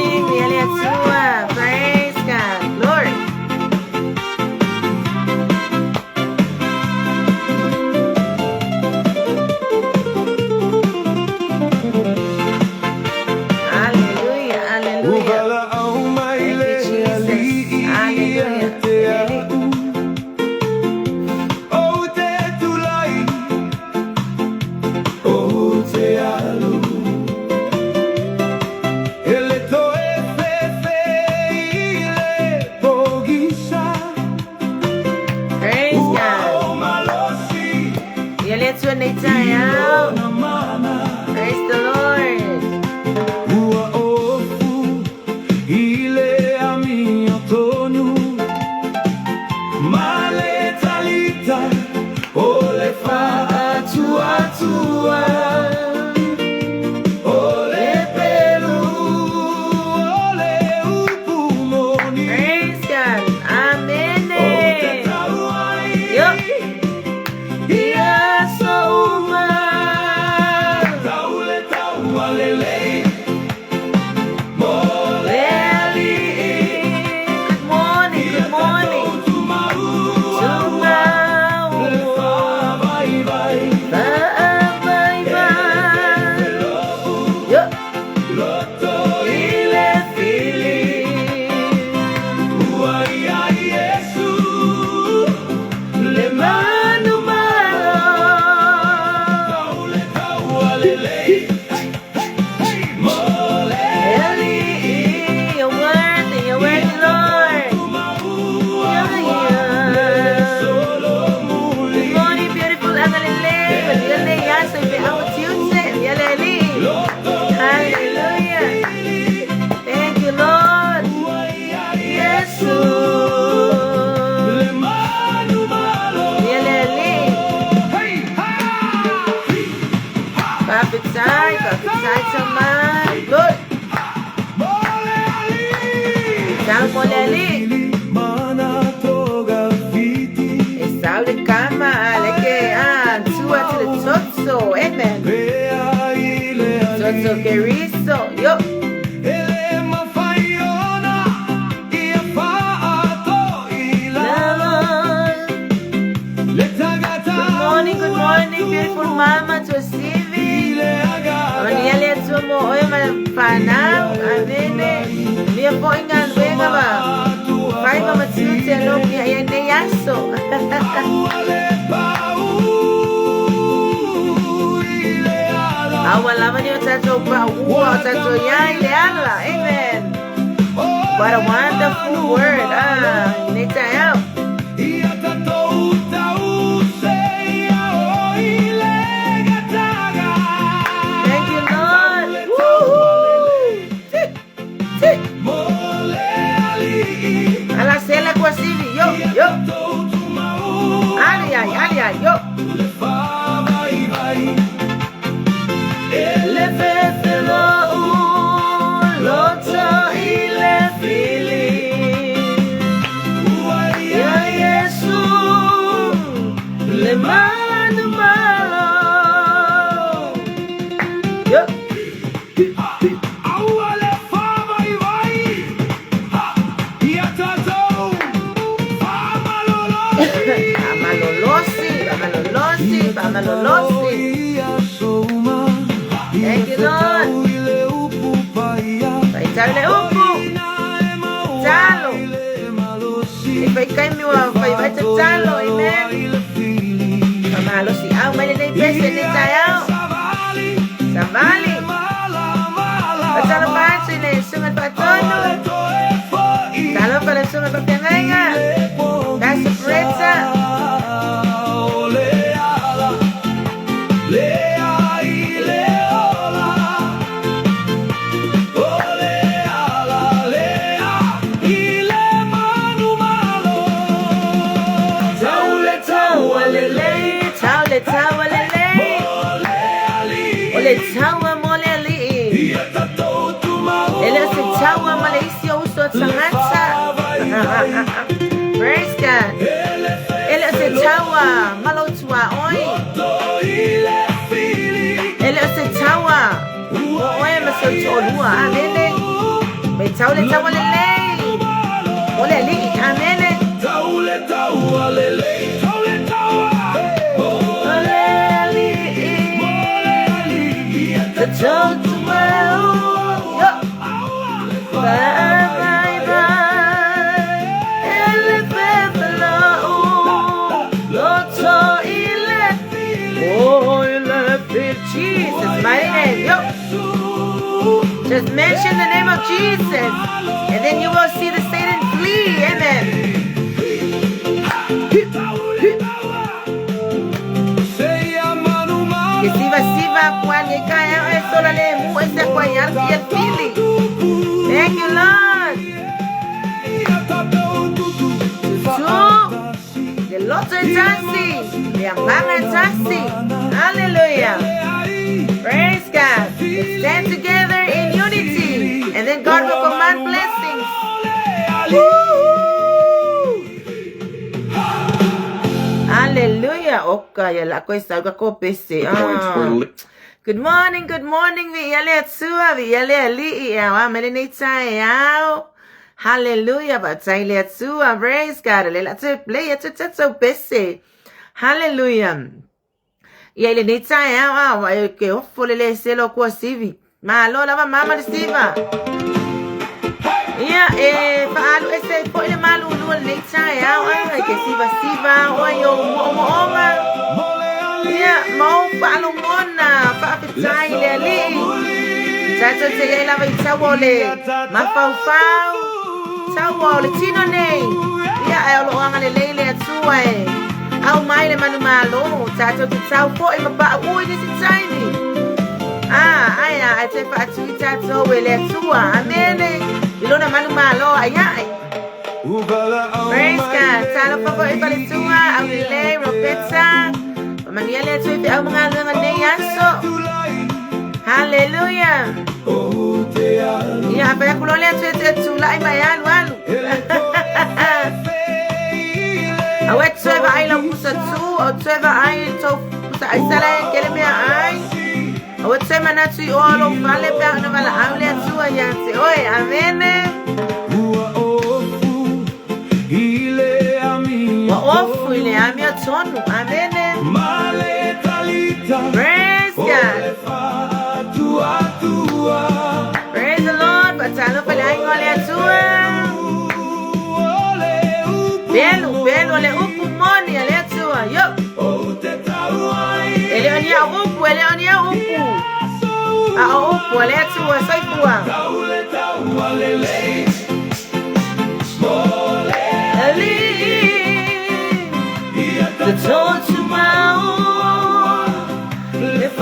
morning, Faatuatua. Praise God. Lord. Hallelujah. Hallelujah. Thank you, Jesus. Hallelujah. Praise God. Praise the Lord. Ole Faatuatua, ole Peru, ole upumoni. Praise God. Amen. Yup. Iya souma. Taule taualele. Moleli. Good morning. Good morning. Prophesy sama Lord. Moleli. Esau de kama leke tua to the totso. Amen. Totso keriso. Yo. Good morning, beautiful mama to Sivi. Oniele tumo oyo panau avene. Mia poingan wenga ba. Painga matute lo mia yende yaso. Awalama ni tato pa uwa tato ya ile ala. Amen. What a wonderful word. Nita yao. Yo. Ay, yo. Le fefelo loto ile fili. Ya Yesu le manu malo. Yo. Bamalolosi. Thank you, Lord. Paitale upu. Talo. Ipaikai miwa paibaita talo. Amen. Pamalosi. Ang malilay pese ni tayo. Savali. Pasalamat sila yung sungat patono. Talo pala sungat papianganga. That's a presa. Ole tawa moleli. Ele se tawa Malaysia uso tangata. Praise God. Ele se tawa malotua oi. Ele se tawa oi masotolua. Alele. taule tawa lele. Ole li, amene. Taule taua lele, taule taua. Ole li, the told to well. Bye bye bye. Ele fefelo. Loto ile. Oh, ile Jesus, mighty name. Yo. Just mention the name of Jesus, and then you will see the Satan flee. Amen. Siva Juan Yekaya Esola le muese kwayar y fili. Thank you, Lord. The Lotto taxi, the Amanga taxi. Hallelujah. Praise God. Let's stand together in unity, and then God will command blessings. Hallelujah. Okay, la questa ko pese. Good morning, vi yale tsua, vi yale li ya wa melinita ya. Hallelujah, but ile tsua, praise God. Le to play it to pese. Hallelujah. Yale nita ya wa ke hopefully le selo ko sivi. Ma lo la mama de siva. Yeah, faalu ese po ile malu lu nita ya wa ke siva o yo mo. Yeah, mo faalu mona fa fitai le li. Tato te la vita wole. Ma fau. Tawole tino ne. Yeah, ai lo anga le tsua e. Au mai le manu malo. Tato te tau po e mapa ui ni tiny. Ai te fa tu tato le tsua. Amene. Ilona manu malo ai. Praise God. Talo papa e pale tsua. Au le ropeta. Maniele tu te au mga nga ne yaso. Hallelujah. Ya pa kulole tu lai mayalu alu. Awet seva ai lo pusa tu o seva ai to pusa ai sala kele me ai. Awet sema na tu o lo vale pe na vala aule tu ya se. Oi, amene. Wa ofu ile ami atonu. Amene. Praise God. Praise the Lord. Patalo pala ngole atua. Belo le upu moni ale atua. Yo. Ele onia upu. Upu ale atua saipua. Ali. The told to my if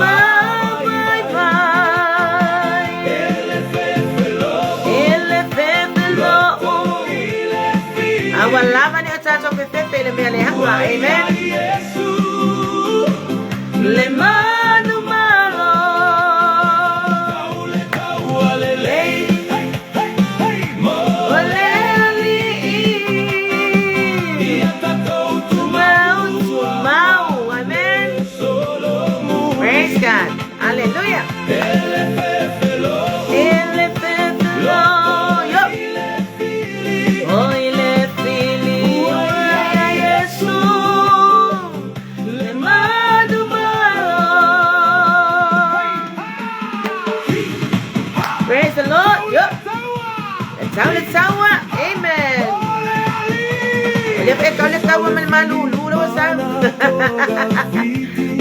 Awalava ni atato pepe le mele hapa. Amen. Le manu malo. Tumau. Amen. Praise God. Hallelujah. Praise the Lord. Yup. Let's tawa. Amen. Let's tawa malu.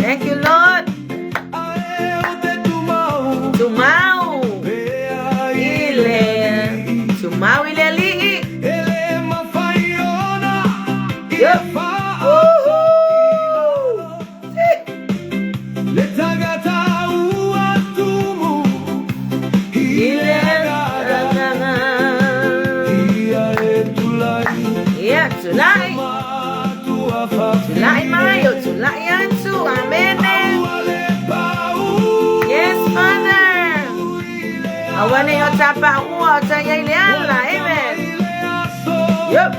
Thank you, Lord. Tumau ile li. Yup. Tulai mayo, tulai antu, amen. Yes, Father. Awane yo tapa uwa tanya ile ala, amen. Yup.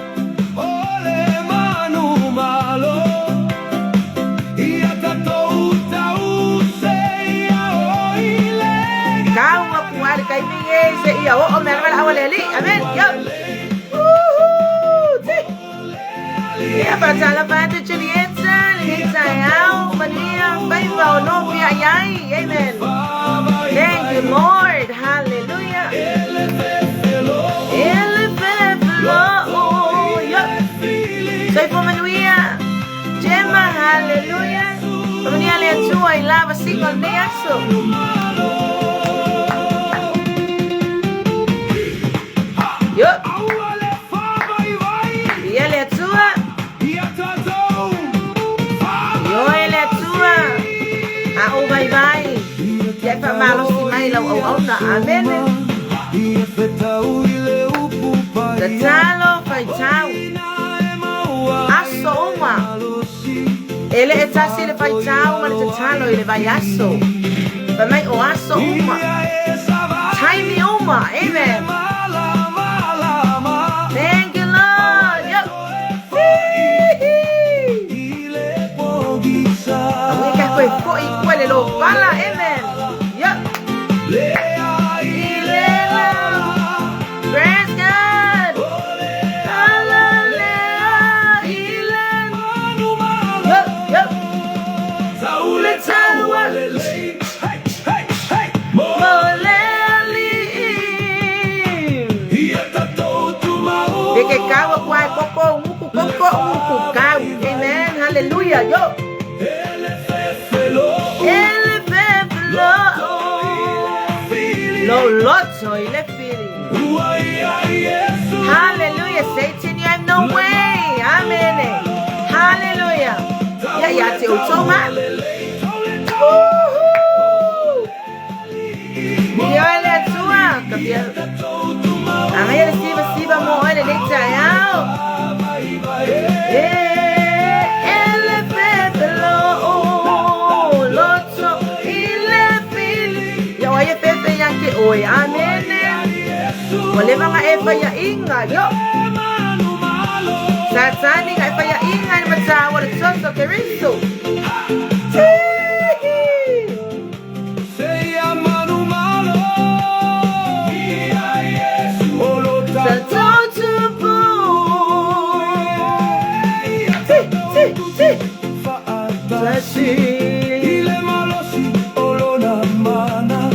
Kau ngapuari kay pingi sa iya o meron leli. Amen. Yo. Yeah, patala pata Julieta, Lisa Yao, Maria, Bible, no Yai. Amen. Thank you, Lord. Hallelujah. Soy Maria. Gemma, hallelujah. Maria le tua I love single neaso. Yo. Ia le tua. Yo le tua. A o bye bye. Ya fa malo si mai lo o na amen. Tatalo fai tau. Aso uma. Ele e tasi le fai tau ma le tatalo ele vai aso. Pa mai o aso uma. Taimi uma. Amen. Thank you, Lord. Yo. Awi ka koe foi kuele lo pala. Amen. Yo. Praise God. Que cago cual coco muku cago. Amen. Hallelujah. Yo. El feflo. Lo lotso ile feeling. Hallelujah. Satan, you have no way. Amen. Hallelujah. Ya te utoma. Yo le tua. Kapia. Amaya siba mo ele le tayao. Ele feflo. Lotso ile feeling. Ya waye fefe yake oi. Amen. Wale mga efa ya inga. Yo. Satani ka efa ya inga ni matawa le soso keriso.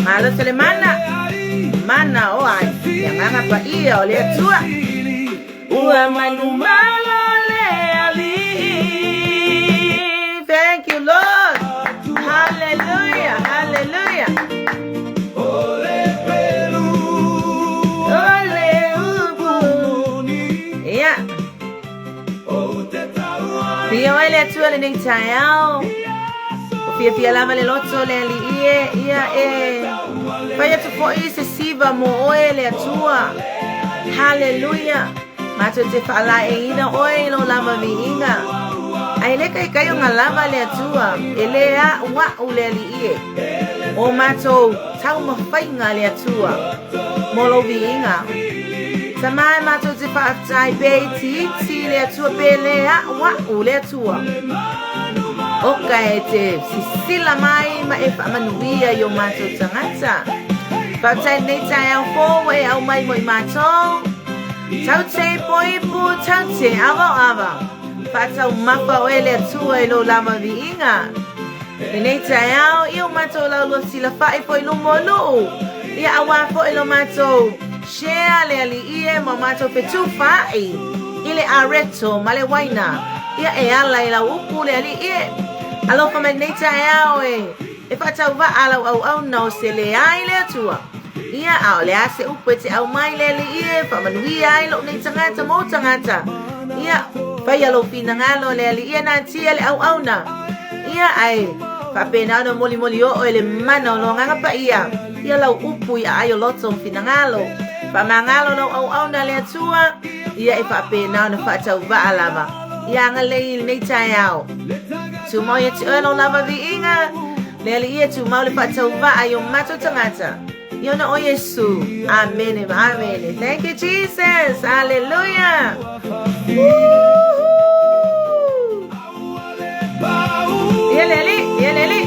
Malo se le mana oai yang nganga pa ia ole tua ua manu malo le ali. Thank you, Lord. Hallelujah. Hallelujah. Ole pelu ole ubu ya pia ole tua le ning tayao pia lava le lotso le ali ia Faya tu fo ise siva mo oele atua. Hallelujah. Mato te fala e ina oelo lama vi inga. Aile kai kayo nga lama le atua. Ele a wa ule li ie. O mato tau mawhai nga le atua. Molo vi inga. Samai mato te fa aftai be ti le atua be le a wa ule atua. Oka e te sisila mai ma e whamanuia yo mato tangata. Whautai nei tai au fōwe au mai moi mato. Tau te poipu, tau te awa. Whatau mapa o ele atua e lo lama vi inga. E nei tai au, iu mato lau lo sila whae po ilo mo luu. Ia awa po ilo mato. Shea le ali ie ma mato petu whae. Ile areto ma le waina. Ia e ala i lau upu le ali ie. Alofa me nei tai au e. E whatau wa alau au nao se le ai le atua. Ia au le ase upu e te au mai le li ie. Whamanui ai lo nei tangata mo tangata. Ia whai alo fina ngalo le li ie na tia le au na. Ia ai whapena ana moli o e le mana o lo nganga pa ia. Ia lau upu ia ai o loto fina ngalo. Whamangalo lo au na le atua. Ia e whapena ana whatau wa alama. Ia ngalei nei tai au. Tu mau ia te alo lava vi inga. Le ali ia tu mau le whatau wa ai o mato tangata. Yona o Yesu. Amen. Amen. Thank you, Jesus. Hallelujah. Yeleli.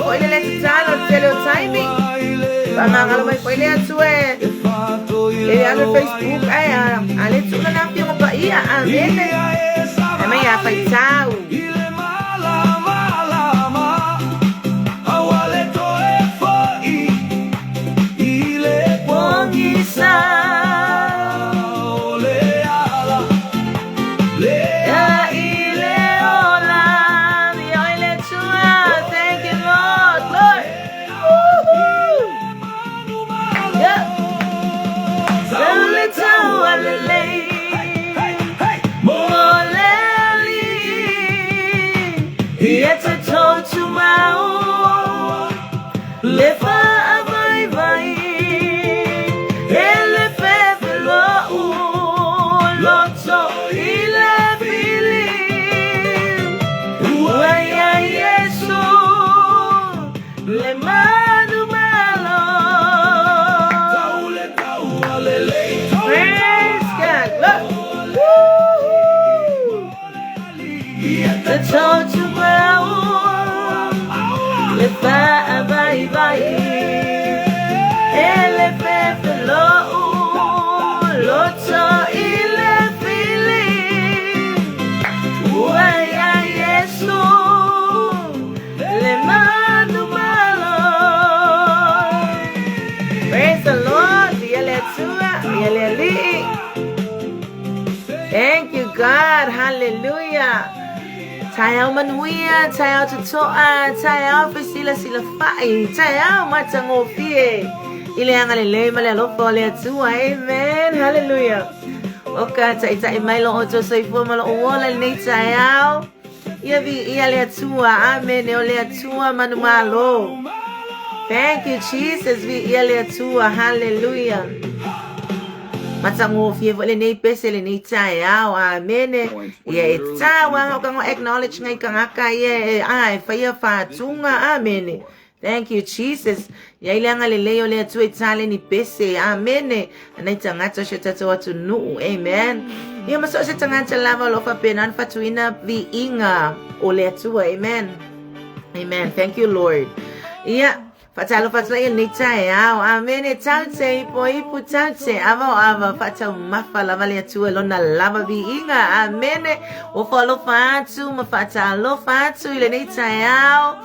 foi le talo tele o time. Pa mangalo mai foi le atue. Le ano Facebook ai ale tula na pio pa ia amene. E mai a fai tau. Thank you, God. Hallelujah. Tayo manuia, tayo tutoa, tayo sila fai, tayo matangofie. Ile ang alilay malalopo le tua. Amen. Hallelujah. Oka tayo mailo oto sa ifo malo uwola ni tayo. Yabi le tua. Amen. Le tua manumalo. Thank you, Jesus. Vi le tua. Hallelujah. Matangofie vole nei pese le nei tayo. Amen. Ye tawa kang acknowledge ngay kangaka ye ai faya fatunga. Amen. Thank you, Jesus. Ya ile anga leleo le tu etale ni pese. Amen. Anaita ngato shetato watu nu. Amen. Ya maso se tangata lava lo fa penan fatuina vi inga ole tu. Amen. Amen. Thank you, Lord. Ya fatalo fatla ni tayo. Amen. Tauche po ipu tauche. Ava fata mafala vale tu lona lava vi inga. Amen. O follow fatu mafata lo fatu ile ni tayo.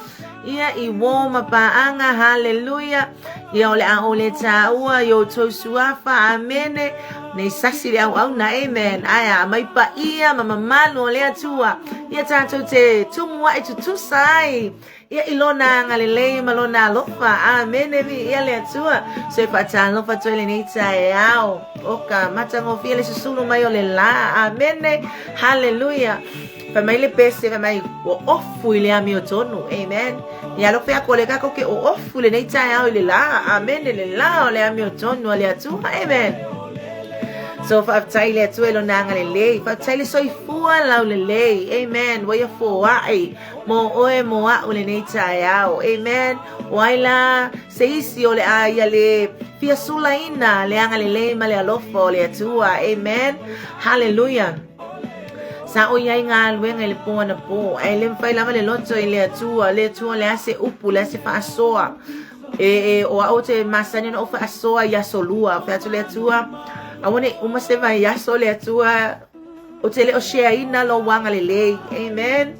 Ia iwoma paanga. Hallelujah. Ia ole taua yo tosuafa. Amene. Nei sasiri au na. Amen. Aya mai pa ia mama malu ole atua. Ia tato te tumwa itu tusai. Ia ilona ngalilei malona lofa. Amene vi ia le atua. So fata lofa toile nei tae oka matango fiele susulu mai ole la. Amene. Hallelujah. Family pese family o ofu ile ami otonu. Amen. Ya lo fea kolega ko ke o ofu le nei tae ile la. Amen. Le la ole ami otonu ale atu. Amen. So fa taile atu elo nanga le lei. Fa taile soifua la le lei. Amen. Wa ya fo ai mo oe mo a ole nei tae. Amen. Waila seisi ole ai ale fia sulaina le anga le lei male alofo le atu. Amen. Hallelujah. Sa o yai nga luenga le po na po ai le fai lava le loto le atua le ase upu le ase fa asoa o a te masani no fa asoa ya solua fa tu le atua awone uma se vai ya so le atua o te le o share ina lo wanga le amen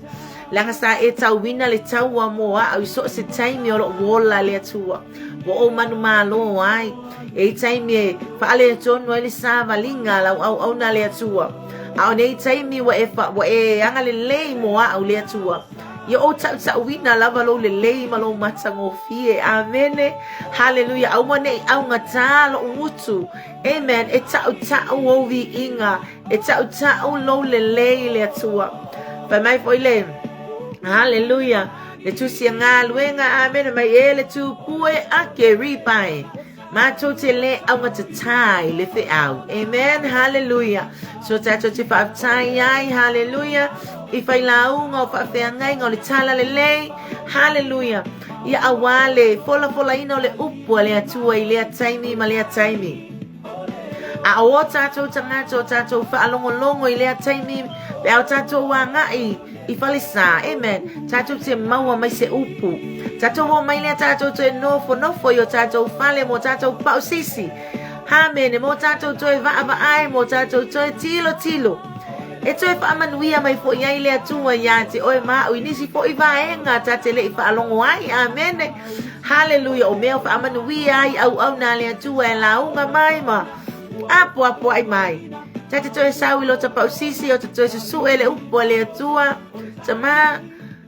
langa sa e tawina le tawa mo a so se time o wola le atua wo o manu malo ai e time fa le tono le sava linga la au na le atua au nei taimi wa e anga le lei mo au le atua ia o ta wina lava lo le lei malo matango fie. Amen. Hallelujah. Au mane au ngata lo utu. Amen. E ta o vi inga e ta lo le lei le atua pa mai foi le. Hallelujah. Le tu sianga luenga. Amen. Mai ele tu pue ake ripai Mato te le au matatai le fe au. Amen. Hallelujah. So tato te whaatai ai. Hallelujah. I whai lau ngau whaafeangai ngau le tala le lei. Hallelujah. Ia awale. Fola ina le upu le atua I le ataimi ma le ataimi. A o tato tangato tato whaalongolongo I le ataimi. Pe au tato wangai. I falisa. Amen. Tatou te maua mai se upu. Tatou ho mai le tatou te nofo yo tatou fale mo tatou pausisi. Amen. Mo tatou toe va ai mo tatou toe tilo. E toi fa manuia mai fo ia ile atua ia te oi ma o inisi fo i vaenga ta te le i fa alongo ai. Amen. Hallelujah. O mea fa manuia ai au na le atua e launga mai ma. Apo ai mai. Ta te toi sau ilo ta pausisi o te toi susu ele upo le atua. Ta ma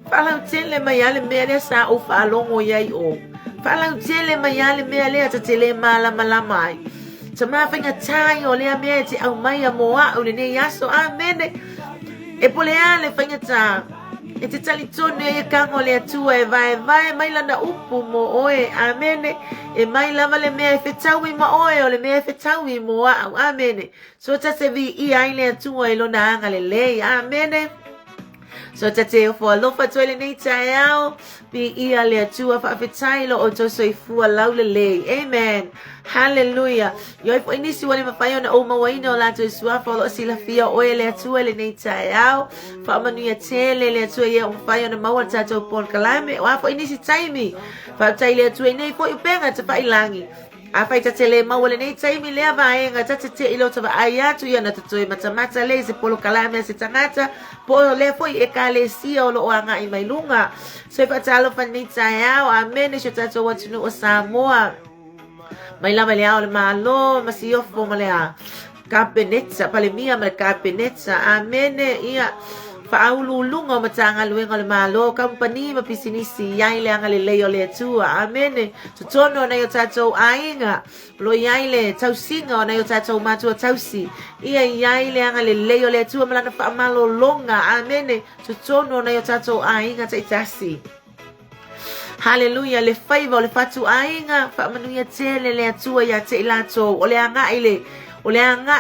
falau tele mai ale mea le sa o fa alongo iai o. Falau tele mai ale mea le ta te le malama ai. Sama fenga tai o lea mea te au mai a moa o le ne yaso. Amen. E pole ale fenga ta. E te tali tonu e kango le atua e vai mai lana upu mo oe. Amen. E mai lava le mea e fetaui ma oe o le mea e fetaui moa au. Amen. So ta se vi i ai le atua e lona anga le lei. Amen. So ta te ofo alofa toile nei tae au. Bi ia le atua whaafetai lo o toso i fua lau le lei. Amen. Hallelujah. Yo i fo inisi wale mawhai ona o mawaina o lato i suafa o lo sila fia oe le atua le nei tae au. Whaamanuia tele le atua ia o mawhai ona maua tato pon kalame. O a fo inisi taimi. Whaatai le atua i nei fo i upenga te whailangi. A fai ta tele mawale nei taimi lea vaenga ta te ilo ta ai atu ia na tatoi matamata le se polo kalame se tangata po le foi e kale sia o lo anga i mai lunga se fa talo fa nei tae au. Amen. Se tato watunu o Samoa mai lama le au le malo masiofo malea kapenetsa palemia ma kapenetsa. Amen. Ia Fa'aulu lunga matanga luenga le malo company ma pisinisi yai le anga le leo le atua. Amen. Tutono na yo tatou ainga lo yai le tausinga na yo tatou matua tausi. Ia yai le anga le leo le atua malana fa'amalo longa. Amen. Tutono na yo tatou ainga taitasi. Hallelujah. Le favor le fatu ainga fa'amanuia tele le atua ya te ilato o le anga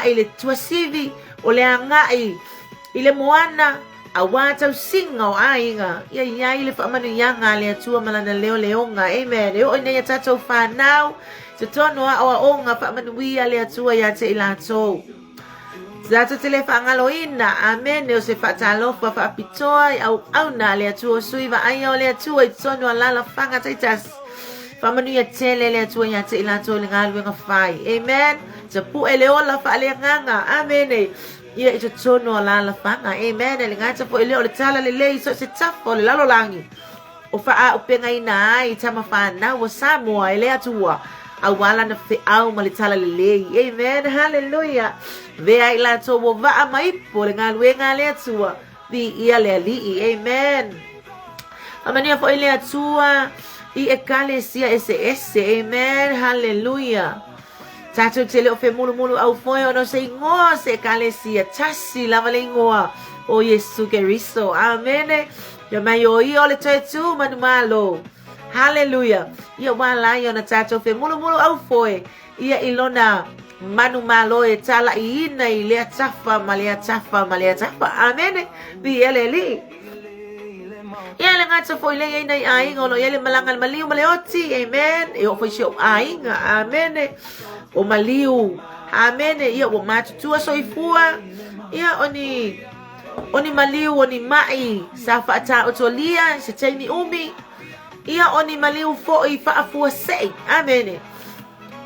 ile tuasivi o le anga ile moana awata singa o ainga ia ile fa manu yanga le atua malana leo leonga. Amen. E o ina ya tatou fa now te tono a onga fa manu ia le atua ya te ilato zato tele fa ngaloina. Amen. O se fa talo fa apitoa au na le atua suiva ai o le atua i tono lala fanga taitas fa manu ya tele le atua ya te ilato le ngalu nga fai. Amen. Te pu ele ola fa le nganga. Amen. Ia ito tono la fanga. Amen. Le ngata po ele o le tala le lei so se tafo le lalo langi o fa a upenga ina ai tama fa na o Samoa ele atua awala na fe au ma le tala le lei. Amen. Hallelujah. Ve ai la to wo va mai po le ngaluenga le atua bi ia le ali. Amen. Amania fo ele atua i e kalesia ese. Amen. Hallelujah. Tatou tele o fe mulu au foi o no se ingoa se kalesia tasi lava le ingoa o Yesu Keriso. Amen. Ya mai o i o le tu manu malo. Hallelujah. Ia wala i o na tatou fe mulu au foi. Ia ilona manu malo e tala i ina i lea tafa ma lea tafa. Amen. Bi ele li. Ia le ngata foi le ina i ainga o no ia le malanga maliu maleoti. Amen. E o foi shio ainga. Amen. O maliu. Amen. Ia o matutua soifua. Ia oni maliu oni mai sa fata otolia se taimi umi. Ia oni maliu fo i faafua sei. Amen.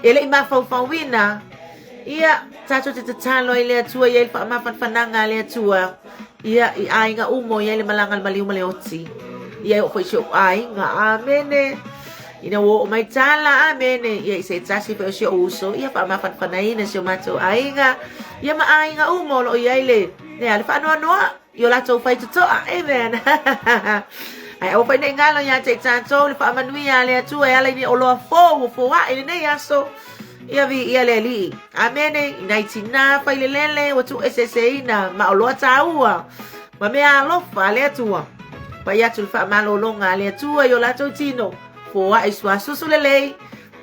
Ele i mafauwina. Ia tato te talo i le atua ia i faamafananga le atua. Ia i ainga umo ia le malanga maliu maleoti. Ia o foi shio ainga. Amen. Ina wo mai tala. Amen. Ia se tasi pe o uso ia fa ma fan ina se mato ainga ia ma ainga umo lo ia ile ne ale fa no yo la to fai to. Amen. Ai o fa ne ngalo ya te tanto le fa manuia le tu ia le ni o lo fo wa ile ne ya so ia vi ia le li. Amen. Ina tina fa ile lele o tu sse ina ma o lo taua ma me a lo fa le tu pa ya tu fa ma lo longa le tu yo la to tino foa iswa susulele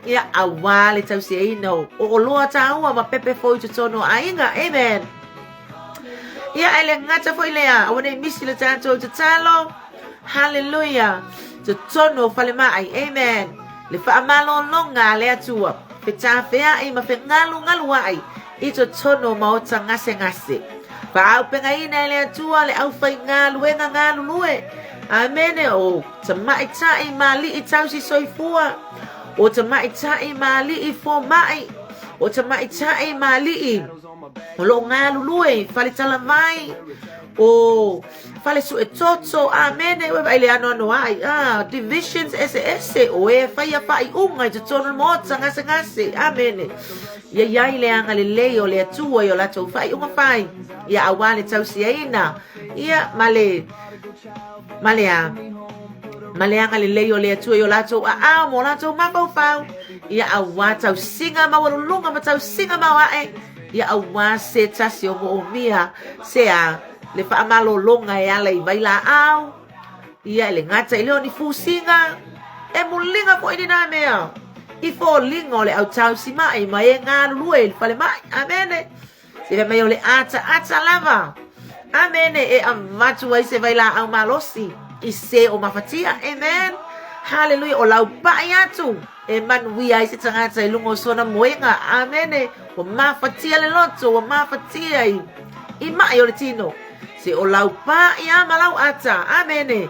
ia awale tau se ino o loa taua ma pepe foi to tono ainga. Amen. Ia ele ngata foi lea awane misi le tanto to talo. Hallelujah. To tono fale mai. Amen. Le fa amalo longa le atua pe tafea i ma fe ngalu ai i to tono ma o ngase Fa au penga ina le atua le au fai ngā luenga ngā lulue. Amene o te mai tai mali I tau si soifua. O te mai tai mali I fo mai. O te mai tai mali I o lo ngā lulue fale tala mai. O fale su e toto amene we vai le ano ai divisions ese o e fai unga I te tonu mo ngase amene ia ia le anga le o le atua o la tau fai unga fai ia awale tau siaina ia male anga le o le atua o la tau mo la tau mafau ia awa tau singa mawalunga ma tau singa mawae ia awa se tasi o mo mia se le fa malo longa e ala I vai la au ia le ngata I leo ni fusinga e mulinga po ini na mea I fo linga o le au tau si mai ma e ngā lulue I fale mai amene se fe mai o le ata lava amene e amatu ai se vai la au malosi I se o mafatia amen hallelujah o lau pai atu e manui ai se tangata I lungo sona moenga amene o mafatia le loto o mafatia I mai o le tino se o lau pa ia malau ata amene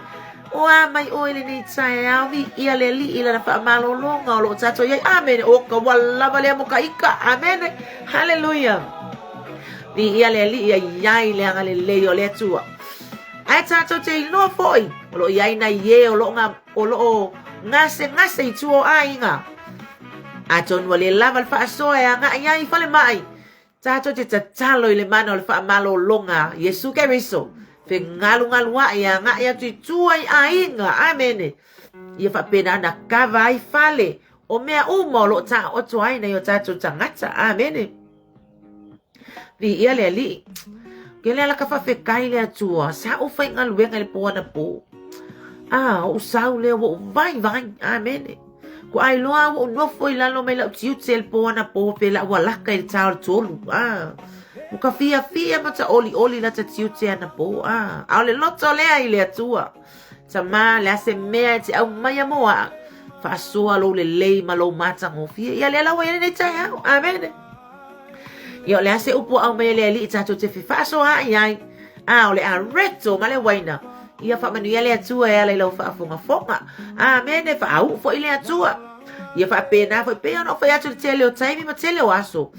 o mai o ile ni tai au vi ia le li ila na fa malo longa o lo tato ia amene o ka wala vale mo ka ika amene hallelujah vi ia le li ia le anga le o le tua ai tato te no foi o lo ia na ye o lo nga o lo ngase I tuo ainga a ton wale lava fa so ia nga ia I fale mai tato te tatalo I le mana o le fa malo longa Yesu Keriso fe ngalu wa ia nga ia tuai ainga amene ia fa pena na kava I fale o mea uma lo ta o tuai na yo tato tangata amene vi ia le li ke le la ka fa fe kai le atua sa o fa ngalu venga le po na po o sau le o vai amene ko ai loa o no foi la no me la tiu tel po na po pe la wala ka I tau tolu o ka fia mata oli la ta tiu te na po au le loto le ai le atua ta ma le se mea te au mai moa fa so lo le ma lo mata ngo fia ia le la wa ne tai amen ia le se upo au me le li ta to te fa so ai o le reto ma le waina ia fa manu ia le atua ia le lo fa fonga amen fa au fo ile atua ia fa pena foi pe no foi atu tele o taimi ma tele o aso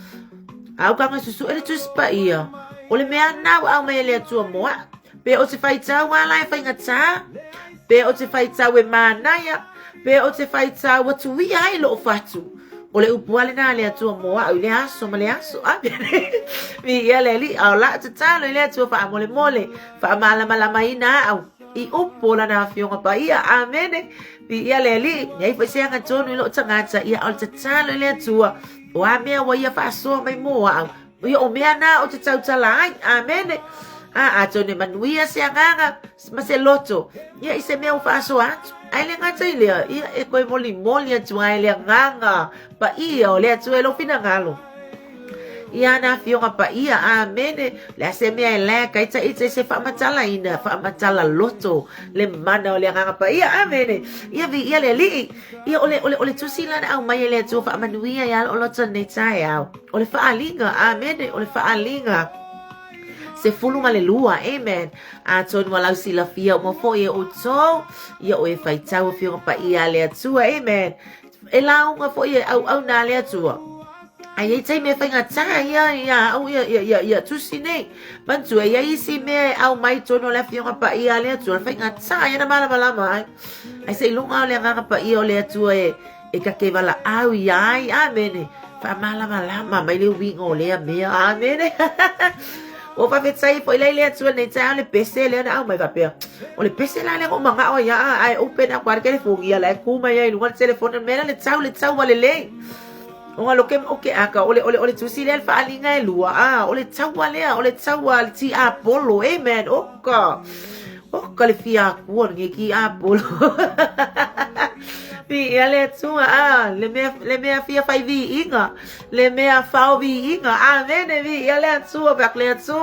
au ka susu ele tu spa ia o le mea na au me le atua moa pe o te fai tau wala fa ngata pe o te fai tau e manaya pe o te fai tau watu wi ai lo fatu o le upuale na le atua moa au le aso ma le aso mi ia le li au la te talo le atua fa mole fa mala ina au I upola na fionga pa ia amene pi ia le li nei fa senga tonu lo tangata ia al te talo le atua o amea wa ia fa so mai moa ia o mea na o te tau talai amene tonu manuia se nganga ma se loto ia I se mea fa so atu ai le ngata ia e koe moli atu ai le nganga pa ia o le atua lo fina ngalo ia na fionga pa ia amene le se mea le kai ta ite se fa matala loto le mana o le nganga pa ia amene ia vi ia le li ia ole tusila na au mai le tu fa manuia ia o loto nei tai au ole fa alinga amene ole fa alinga se fulu malelua amen ton walau sila fia mo fo ia o to ia o e fai tau fionga pa ia le tu amen e la unga fo ia au na le tu ai tai me fa ngata ia au ia tu sine bantu ia isi me au mai tono la fionga pa ia le tu fa ngata ia na mala mai ai sei lunga le nganga pa ia le tu e ka ke vala au ia amen fa mala mai le wingo le me amen o fa fetsai foi le tu nei tai le pese le na au mai va pe o le pese la le o manga o ia ai open a qualche phone ia la ku mai ai lunga telefone me le tau wale le o lo ke aka ole tu si le fa alinga e lua ole tau ti apolo amen ka le fia ku ngi ki apolo vi ele tu le me fia fai vi inga le me fa vi inga amen vi ele tu ba le tu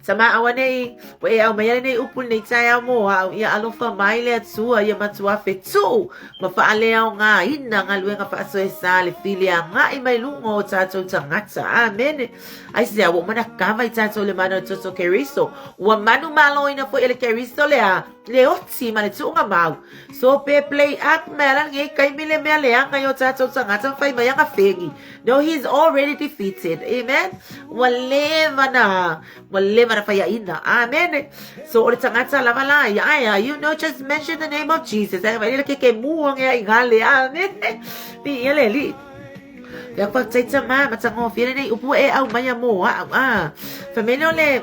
Sama awan nei, we au mai nei upul nei tai au mo au ia alofa mai le atua ia matua fetu. Ma fa ale au nga ina nga lue nga fa so esa le filia nga I mai lungo tato tangata. Amen. Ai se au mana kama I tato le mano toto keriso. Wa manu malo ina fo ele keriso le a le oti ma le tu nga mau. So pe play up mela ngai kai mile mea le anga yo tato tangata fai mai nga fegi. No, he's already defeated. Amen. Waleva na faya ina. Amen. So ore tangata la mala ya you know just mention the name of Jesus. Ai vai le ke muang ya ingale. Amen. Ni ele li. Ya kwa tsaitsa ma matsango fie nei upu e au maya mo family ole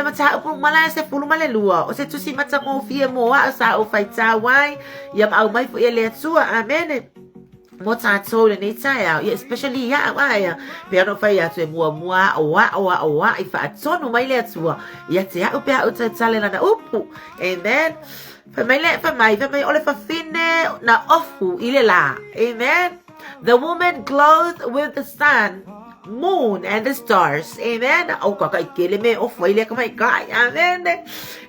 mata upu mala se fulu male lua. O se tusi matsango fie mo sa o faita wai yam au mai fu ele tsua. Amen. Mo tato le nei tai au, especially ya waya pero fa ya tue mua o I fa atonu mai le atua ya te au pe au tale na upu. Amen. Fa mai ole fa fine na ofu ile la. Amen. The woman clothed with the sun, moon and the stars. Amen. O ka kai kele me ofu ile ka mai kai. Amen.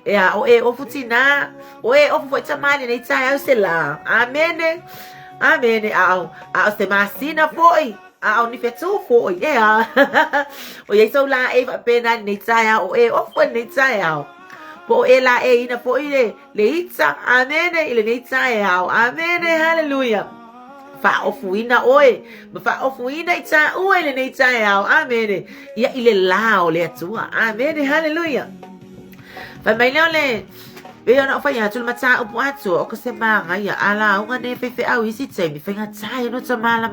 Ya o ofu tina o ofu fa tamani nei tai au se la. Amen. Amen. Ao se masina foi. Ao ni fetu foi. Yeah. O ye so la e fa pena ni tai o ofu ni tai ao. Po la ina foi le itsa. Amen. Ile ni tai ao. Amen. Hallelujah. Fa ofuina oe. Fa ofuina itsa o ile ni tai ao. Amen. Ya ile lao le atua. Amen. Hallelujah. Fa mai le Veo na fa ya tul mata upu atu o ko se manga ya ala o ngane fe au isi tse mi fenga tai no tsa mala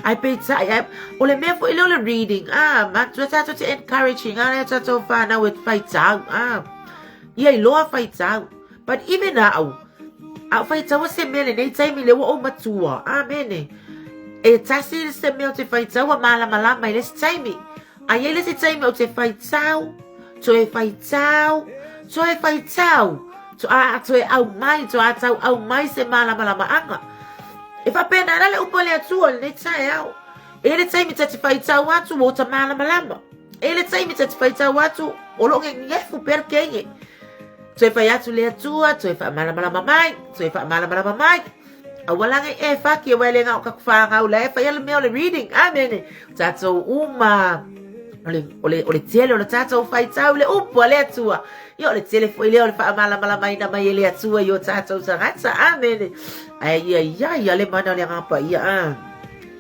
ai pe tai ai o le me fo ile le reading ma tu ta to encouraging ta to fa na with fight out ia I loa fight out but even now fight out se me nei tai mi le o matua amen e tasi se me o te fight out mala mai le tai mi ai le se tai mi o te fight out to e fight out so e fai tau so to e au mai to a tau au mai se mala anga e fa pena na le upo le atua le tai au e le tai mi tati fai tau atu o ta mala e le tai mi tati fai tau atu o lo ngefu perkenye so e fai atu le atua so e fa mala mai so e fa mala mai awala e fa ki wele nga ka fa nga ula e fa le me le reading amen tato uma ole tiele ole tato fai tau le upo le atua yo le tele foi le fa mala mai na mai le atua yo tato sangata amen ai le mana le ngapa ia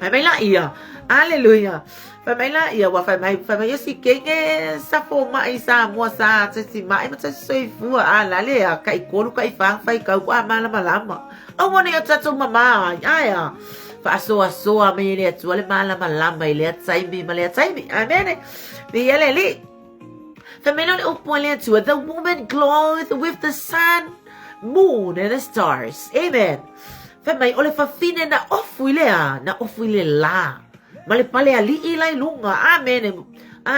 mai la ia hallelujah mai la ia wa fa mai si kenge sa fo mai sa mo sa si mai ma sai fu la le kai kolu kai fang fai ka wa mala o mo ne tato mama ya fa so mai le atua le mala le tsai mi amen bi ele li the woman clothed with the sun, moon, and the stars. Amen. Famay ole fa fine na ofuile la. Male pale ali ilai lunga. Amen.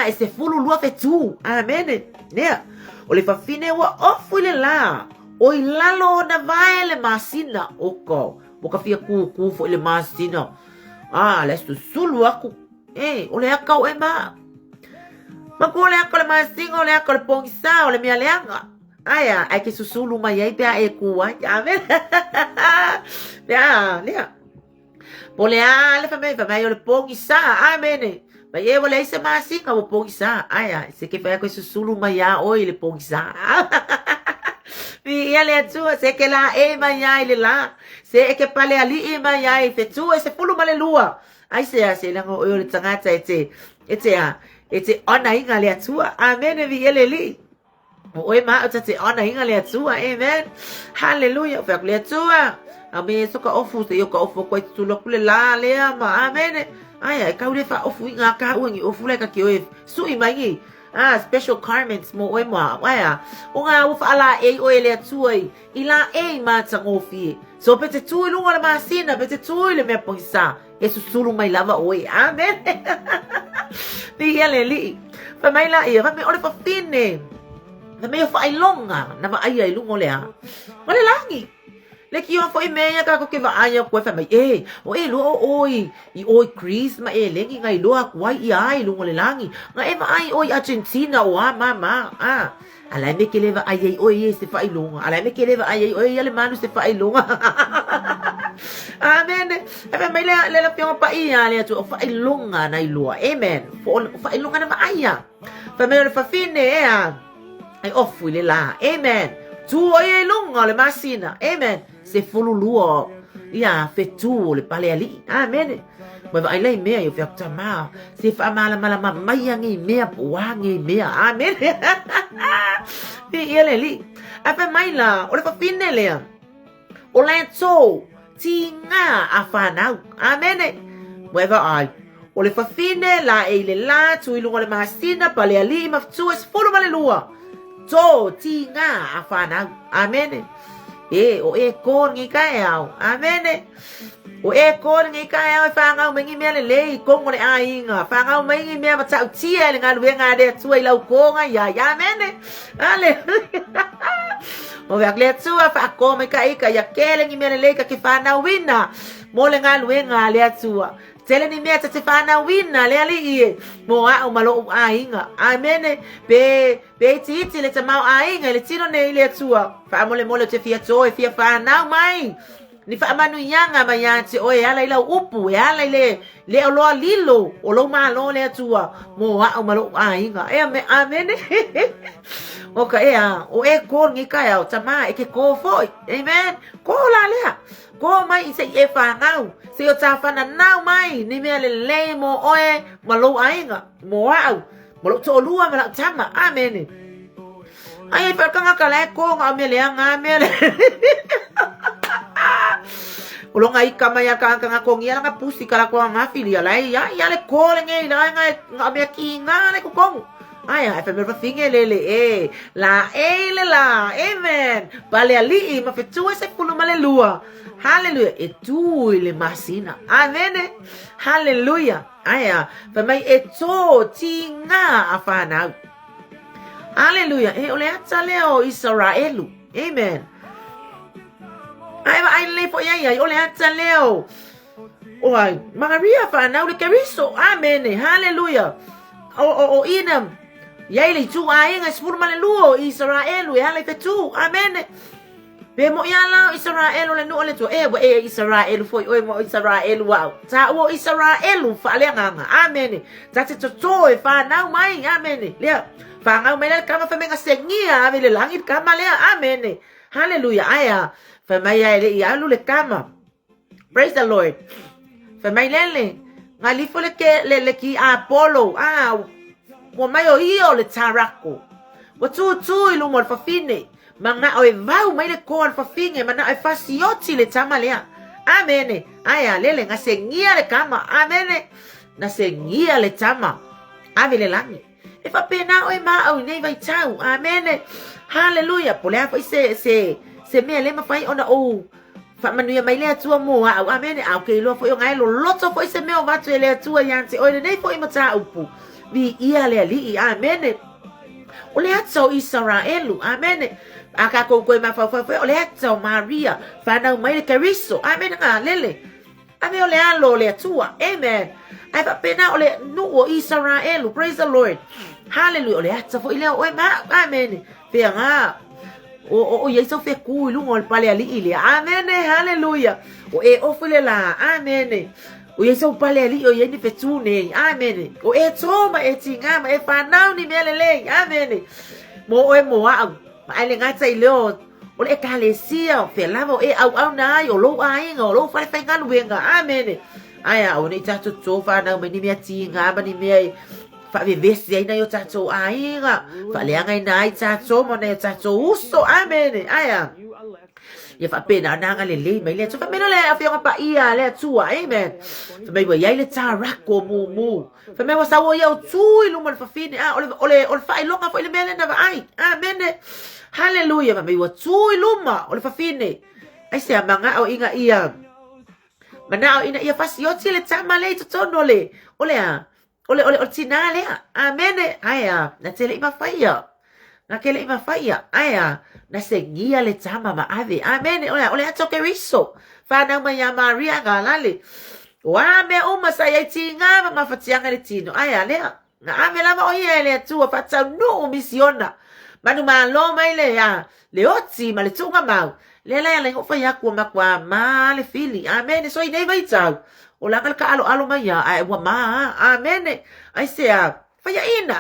Ese fulu lua fetu. Amen. Nea. Ole fa fine wa ofuile la. Oi lalo na vai le masina oko. Boka fia ku fo le masina. Lestu sulu aku. Ole akau ema. Magule ako le masingo le ako le pongisa o le mia leanga. Aya, ai ke susulu mai ai pea e kuwa. Amen. Lea. Pole le famei o le pongisa. Amen. Mai e wale se masinga o pongisa. Aya, se ke fai ko susulu mai a oi le pongisa. Ia le atua, se ke la e mai ai le la. Se ke pale ali e mai ai fe tu e se fulu male lua. Ai se lango o le tangata Ete ona inga le atua. Amen. Vi ele li. Oe ma te ona inga le atua. Amen. Hallelujah. Fa le atua. Ame soka ofu te yoka ofu ko tu lo kule la le ama. Amen. Ai ka ule fa ofu inga ka uangi ofu le ka ki oe. Sui mai ngi. Special garments mo oe ma. Waya. O nga ufa ala e oe le atua ila e ma tangofi. So pete tu lunga le masina, pete tu le me pongisa. Yesu sulu mai lava oe. Amen. Di ele li. Fa mai la ia, fa me ole fa fine. Na me fa ilonga, na ma ai lungo le a. Male langi. le ki o fo I me ka ko ke va ai ko fa mai o lo oi I oi Chris ma lengi ngai lo ku ai ai lu ngole langi ngai va ai oi Argentina o mama ala me ke le va ai oi se fa ilunga ala me ke le va ai oi ale manu se fa ilunga amen fa mai le piong pa ia le tu fa ilunga nai lo amen fa ilunga na ai fa me fa fine ai ofu le la amen tu oi ilunga le masina amen se fululuo ia fe tu le pale ali amen mo vai le me yo fa tama se fa mala mai ngi me wa ngi me amen pe ele li afa mai la o le fa fine le o le so tinga afanau amen mo va ai o le fa fine la ele la tu ilunga le masina pale ali ma tu es fulu male lua to tinga afanau amen o kon ngi kai au amen o kon ngi kai au fa ngau me ngi me le kong o le ai nga fa ngau me ngi me ma chau chia le nga lu nga de tuai lau ko nga ya amen ale o va le tua fa ko me kai ka ya kele ngi me le ka ki fa na wina mo le nga lu nga le tua tele ni me ta te fa na wina le ali mo a o malo ai nga amen be ti le ta mau ai nga le tino ne le tua fa mo le te fia to fia fa na mai ni fa manu yanga ma ya te o ya la upu ya la le o lo lilo o lo ma lo le tua mo a o malo ai nga amen o ka o ko ngi ka ya ta ma ke ko foi amen ko la le ko mai se e fa ngau se o ta fa na nau mai ni me le mo oe malo ai nga mo au mo lo to lua ma la tama amen ai fa ka le ko nga me le nga me le ulo ngai kama ya ka ko ngia nga pusi kala ko nga filia lai ya le ko le ngai la nga me ki nga le ko kong ai fa me fa finge le la amen pale ali ma fe tu se pulu male lua hallelujah e tu le masina amen hallelujah aya fa mai e to tinga afana hallelujah ole atale o Israelu amen ai le fo ya ole atale o ai Maria fa na le keriso amen hallelujah o inam yai le tu ai nga spur male luo Israelu ya le tu amen be mo ya la Israelu le no le tu Israelu foi mo Israelu wow ta o Israelu fa le nga amen ta te to fa na mai amen le fa nga mai le kama fa me nga sengia ave le langit kama le amen hallelujah aya fa mai ya le ya lu le kama praise the Lord fa mai le nga li fo le ke le ki Apollo mo mai o io le tarako wa tu ilu mo fa fine manga o vau mai le ko fa finge mana ai fa sioti le tamalea amen aya lele nga sengia le kama amen na sengia le tama ave le langi e fa pena o ma o nei vai tau amen hallelujah pole fa se me le ma fai ona o fa manuia mai le tua mo amen au ke lo fo ngai lo loto fo se me o va tu le tua yanti o nei fo ima ta upu vi ia le ali amen o le atso Israelu amen aka ko ma fa o le atso Maria fa na mai le keriso amen nga lele ame o le alo le tua amen ai fa pena o le nu o Israelu praise the Lord hallelujah o le atso fo ile o ma amen fe nga o yeso fe ku lu ngol pale ali ile amen hallelujah o fule la amen o yeso pale ali o yeni fe tu ne amen o toma tinga ma fa now ni melele amen mo mo ma ale ngata ile o le kalesia fe lava au na o lo ai ngo lo fa fa ngan wenga amen aya o ni tatu to fa na me ni me tinga ba ni me fa vivesse ai na yo tatu ai nga fa le ngai nai tatu mo na tatu uso amen aya ya fa pena na ngale le mai le so fa meno le afia pa ia le tua amen fa mai wa yai le tarako mu fa mai wa sa wo yo tu ilu mo fa fini ole fa ilonga fa ile mele na ai amen hallelujah fa mai wa tu ilu ma ole fa fini ai se manga o inga ia mana o ina ia fa si o le tama le to no le ole tina le amen aya na tele ma fa ia na kele ima faya aya na sengia le tama ma ave amen ole atoke riso fana maya Maria galale wa me uma saya tinga ma fatianga le tino aya le na ave lava oye le tua fata no misiona manu malo mai le ya le oti ma le tunga mau le le faya ku ma kwa ma le fili amen so ine vai tau o la ka alo mai ya ai wa ma amen ai se faya ina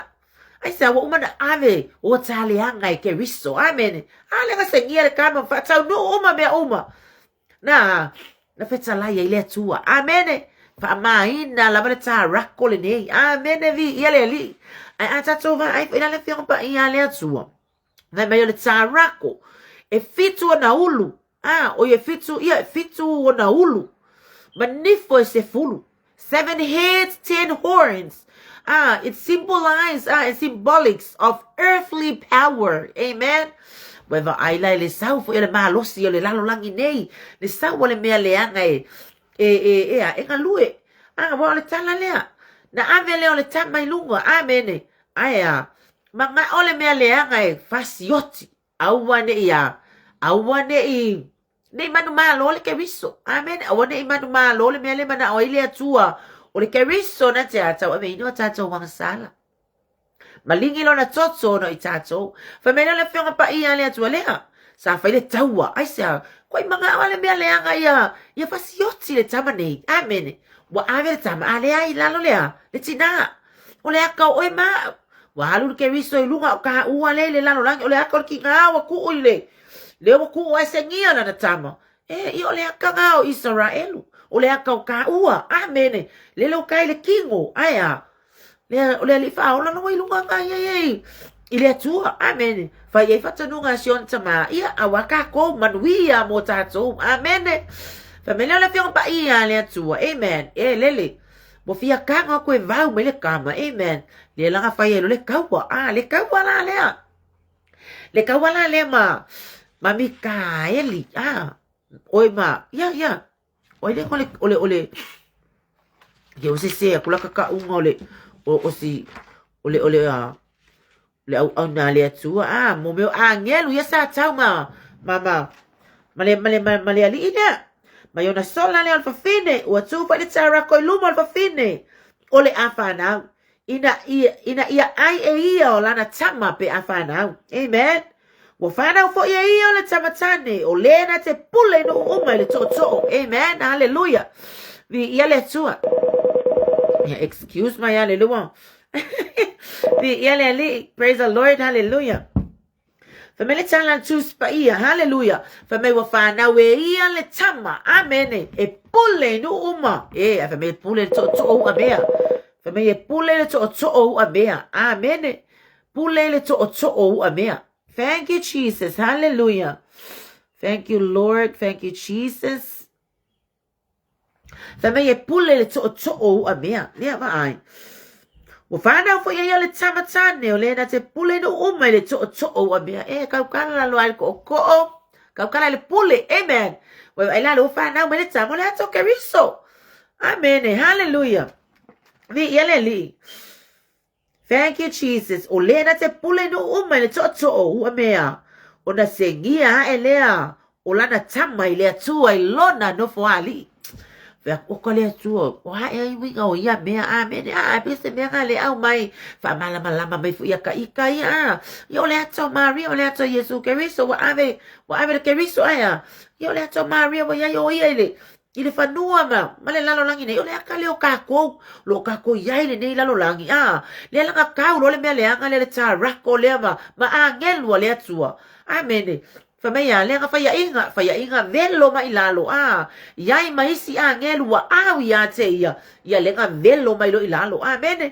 ai sa wa uma na ave o tale anga ke riso amen ale nga sengia le kama fata no uma me uma na feta la ya ile tua amen fa maina la vale ta rakole nei amen vi ile li ai ata tova ai ina le fiong pa ia le tua na me le ta rako e fitu na ulu o ye fitu na ulu manifo se fulu 7 heads 10 horns it symbolizes and symbolics of earthly power amen whether ai lai le sau fo ele malosi ele lalo langi nei le sau le mea le anga e ngalue wa le tala lea na ave le ole tama ilunga amen aya manga ole mea le anga e fasioti awane i nei manu malo le keriso amen awane i manu malo le mea le mana o ile atua o le keriso na te ata wa me ino tata wang sala malingi lo na toto no i tato fa me le fionga pa ia le atua lea sa fa ile taua ai sa koi manga ole mea le anga ia fasioti le tama nei amen wa ave le tama ale ai lalo lea le tina o le aka o e ma wa halu ke riso i lunga ka ua le lalo langi o le aka o ki ngā wa ku ile le wa ku ai sengia na tama i o le aka ngā o Israelu o le aka o ka ua amen le lo kai le kingo aya le li fa o la no i lunga nga ye i le tua amen fa ye fa tanu nga sion tama ia awaka ko manuia mo tato amen fa me le fiong pa ia le tua amen lele bo fia kanga ko e vau me le kama amen le langa fa ye le kawa le kawa le kawa la le ma Mikaeli oi ma ya oi le ole ke o se kula ka unga ole o si ole le au na le tua mo me angelu ya sa tau mama male ali ina ma yo na sola le alfa fine o tu fa le tsara ko lumo alfa fine ole afana ina ia ai ia ola na tama pe afana amen wo fana fo ia ole tamatane o le na te pule no uma le toto amen hallelujah vi ia le tua excuse my hallelujah vi ia le praise the Lord hallelujah famele tala tus pa ia hallelujah famele wo fana we ia le tama amen e pule no uma famele pule toto o abea famele pule le toto o abea amen pule le toto o abea. Thank you, Jesus. Hallelujah. Thank you, Lord. Thank you, Jesus. Family pule le to o amea. Lea ma ai. Wo fana fo ya le tamatane o le na te pule no uma le to o amea. Kau kala lo al ko. Kau kala le pule. Amen. Wo ai la lo fana mo le tamo le ato keriso. Amen. Hallelujah. Vi yele li. Thank you, Jesus. O le na te pule no uma le toto o mea. O na sengia elea. O la na tama ile atua ilona no foali. Vea o kole atua. O hae ai winga o ia mea. Amen. Pese mea nga le au mai. Fa malama mai fu ia ka ika ia. Yo le ato Maria. O le ato Yesu Keriso. Wa ave le Keriso aya. Yo le ato Maria. Wa ya yo ia ile. Ile fanua ma le lalo langi nei o le aka le o kako lo kako yai le nei lalo langi le langa kau lo le mea le anga le ta rako le ma angelu le atua amen fa me ya le nga fa ya inga velo ma ilalo yai maisi angelu wa ya te ya le nga velo ma ilo ilalo amen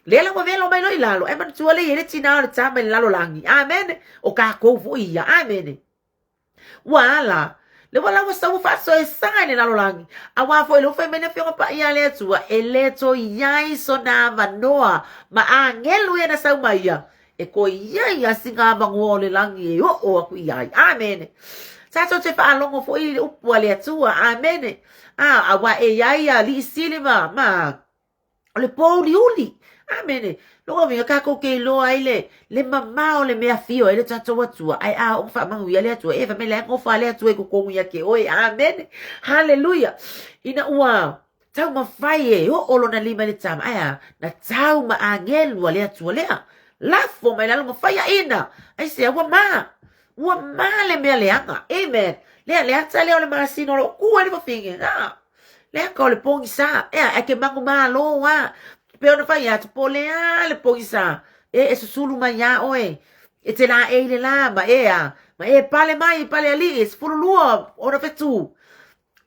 le langa velo ma ilo ilalo man tua le ele tina le ta ma lalo langi amen o kako fu ia amen wala le wala wa sa fa so e sanga le lalo langi awa fo lo fe mene fio pa ia le tua eleto yai so na vanoa ma angelu ya na sa maia e ko yai asinga bango le langi o aku yai amen sa so te fa longo fo i upu le tua amen awa e yai ali silima ma le poli uli Amene. Longa vinga ka ko ke lo ai le mamao le mea fio ele tatou atua. Ai a o fa mangu ia le atua. E fa me le ngo fa le atua ko kongu ia ke oi. Amen. Hallelujah. Ina ua tau mawhai e o olo na lima le tama. Ai na tau ma angelu le atua lea. Lafo mai lalo mawhai a ina. Ai se ua ma. Ua ma le mea leanga. Amen. Le ata leo le marasino lo kua le mafinge. Le ka o le pongi sa. E ke mangu maa lo wa. Pe ona fai atu po le pongi sa. E susulu mai ya oe. E te la e le la ma e a. Ma e pale mai pale ali. E sifuru lua. Ona fetu.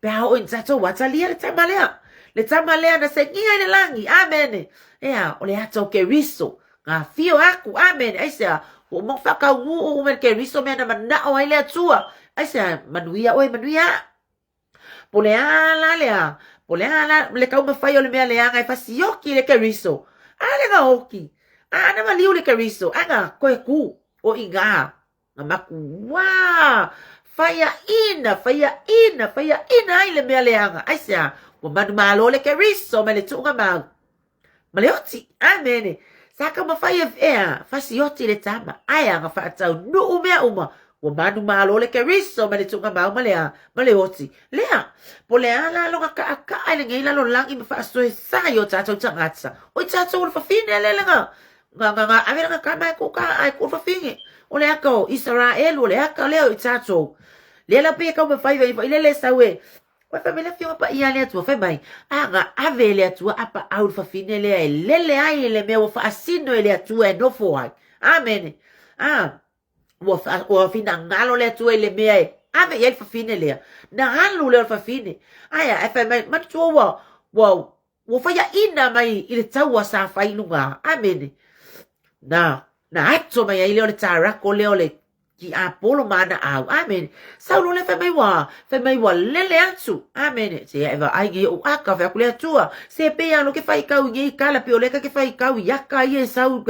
Pe a o intato wata lia le tama lea. Le tama lea na se ngia le langi. Amen. E a o le ato ke riso. Nga fio aku. Amen. E se a. O mong whaka ungu o me ke riso mea na mana o ai le atua. E se a manuia oe manuia. Po le ala lea. Po le ala le kau mawhai o le mea leanga e fasioki le keriso. Ale nga oki. Ana maliu le keriso. Anga koe ku o inga. Nga maku. Waa. Faya ina ai le mea leanga. Aisea. Wa manu malo le keriso. Me le tunga mau. Maleoti. Amene. Saka mawhai e ea. Fasioti le tama. Aya nga whaatau. Nuu mea uma. Wa manu malo le keriso. Me le tunga mau malea. Maleoti. Lea. Po le ala longa ka ai ngai la lo langi me fa so sa yo tatou tangata. O tatou fa fine le nga. Nga ave nga ka mai ko ka ai ko fa fine. O le ako Israel o le aka le o tatou. Le la pe ka me fa le sa we. Wa fa me le fio pa ia le tu fa mai. Nga ave le tu apa au fa fine le le ai le me o fa asino le tu e no fo ai. Amen. Wa fina ngalo le tu le me ai. Ave ia fa fine le. Na halu le fa fine. Aya fa mai ma tu wa fa ya ina mai ile taua sa fa inunga. Amen. Na ato mai ile le tara ko le ki apolo mana au. Amen. Saulo le fa mai wa le atu. Amen. Se eva ai ge o aka fa kule tua. Se pe anu ke fa ikau ngi kala pe ole ka ke fa ikau yaka ye sau.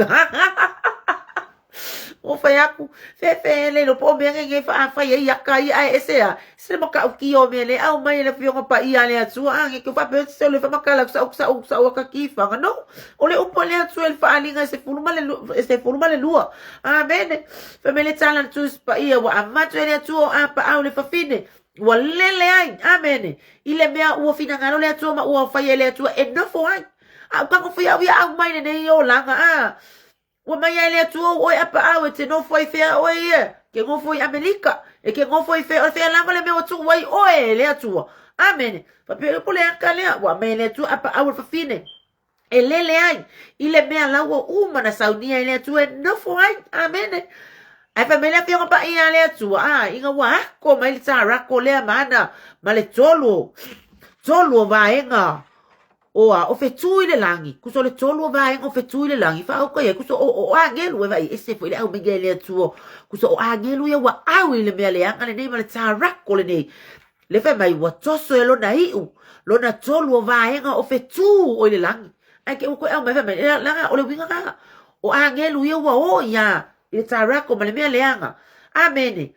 O fai aku fe le no po me nge fa ye yaka ai esea se mo ka ki o me le au mai le fio pa ia le atu ange ke fa pe se le fa makala sa ka ki fa no o le upo le atu el fa alinga se furuma le lua. Amen. Fe me le tala tu pa ia wa amatu le atu a pa au le fa fine wa le ai. Amen. Ile mea u fina ngalo le atu ma u fa ye le atu e no fo ai a ka ko fa ia au mai ne yo langa Wa mai ele tu o apa au te no foi fe o ia ke ngo foi Amerika e ke ngo foi fe la le me o tu wai o ele tu. Amen. Pa pe ko le akale wa mai le tu apa au fa fine. E le ai ile me ala o uma na saunia ele tu e no foi. Amen. Ai fa me le fe pa ia le tu inga wa ko mai ta ra ko le mana ma le tolu va enga. O fe tui le langi. Kuso le tolu vai o fe tui le langi. Fa o koe kuso o angelu e vai ese foi le au mengele atuo. Kuso o angelu ia wa au le mea le anga le nei ma le tarako le nei. Le fe mai wa toso e lona iu. Lona tolu o vai o fe tu o le langi. Ai ke o koe au mai fe mai langa o le winga kanga. O angelu ia wa o ia. Le tarako ma le mea le anga. Amene.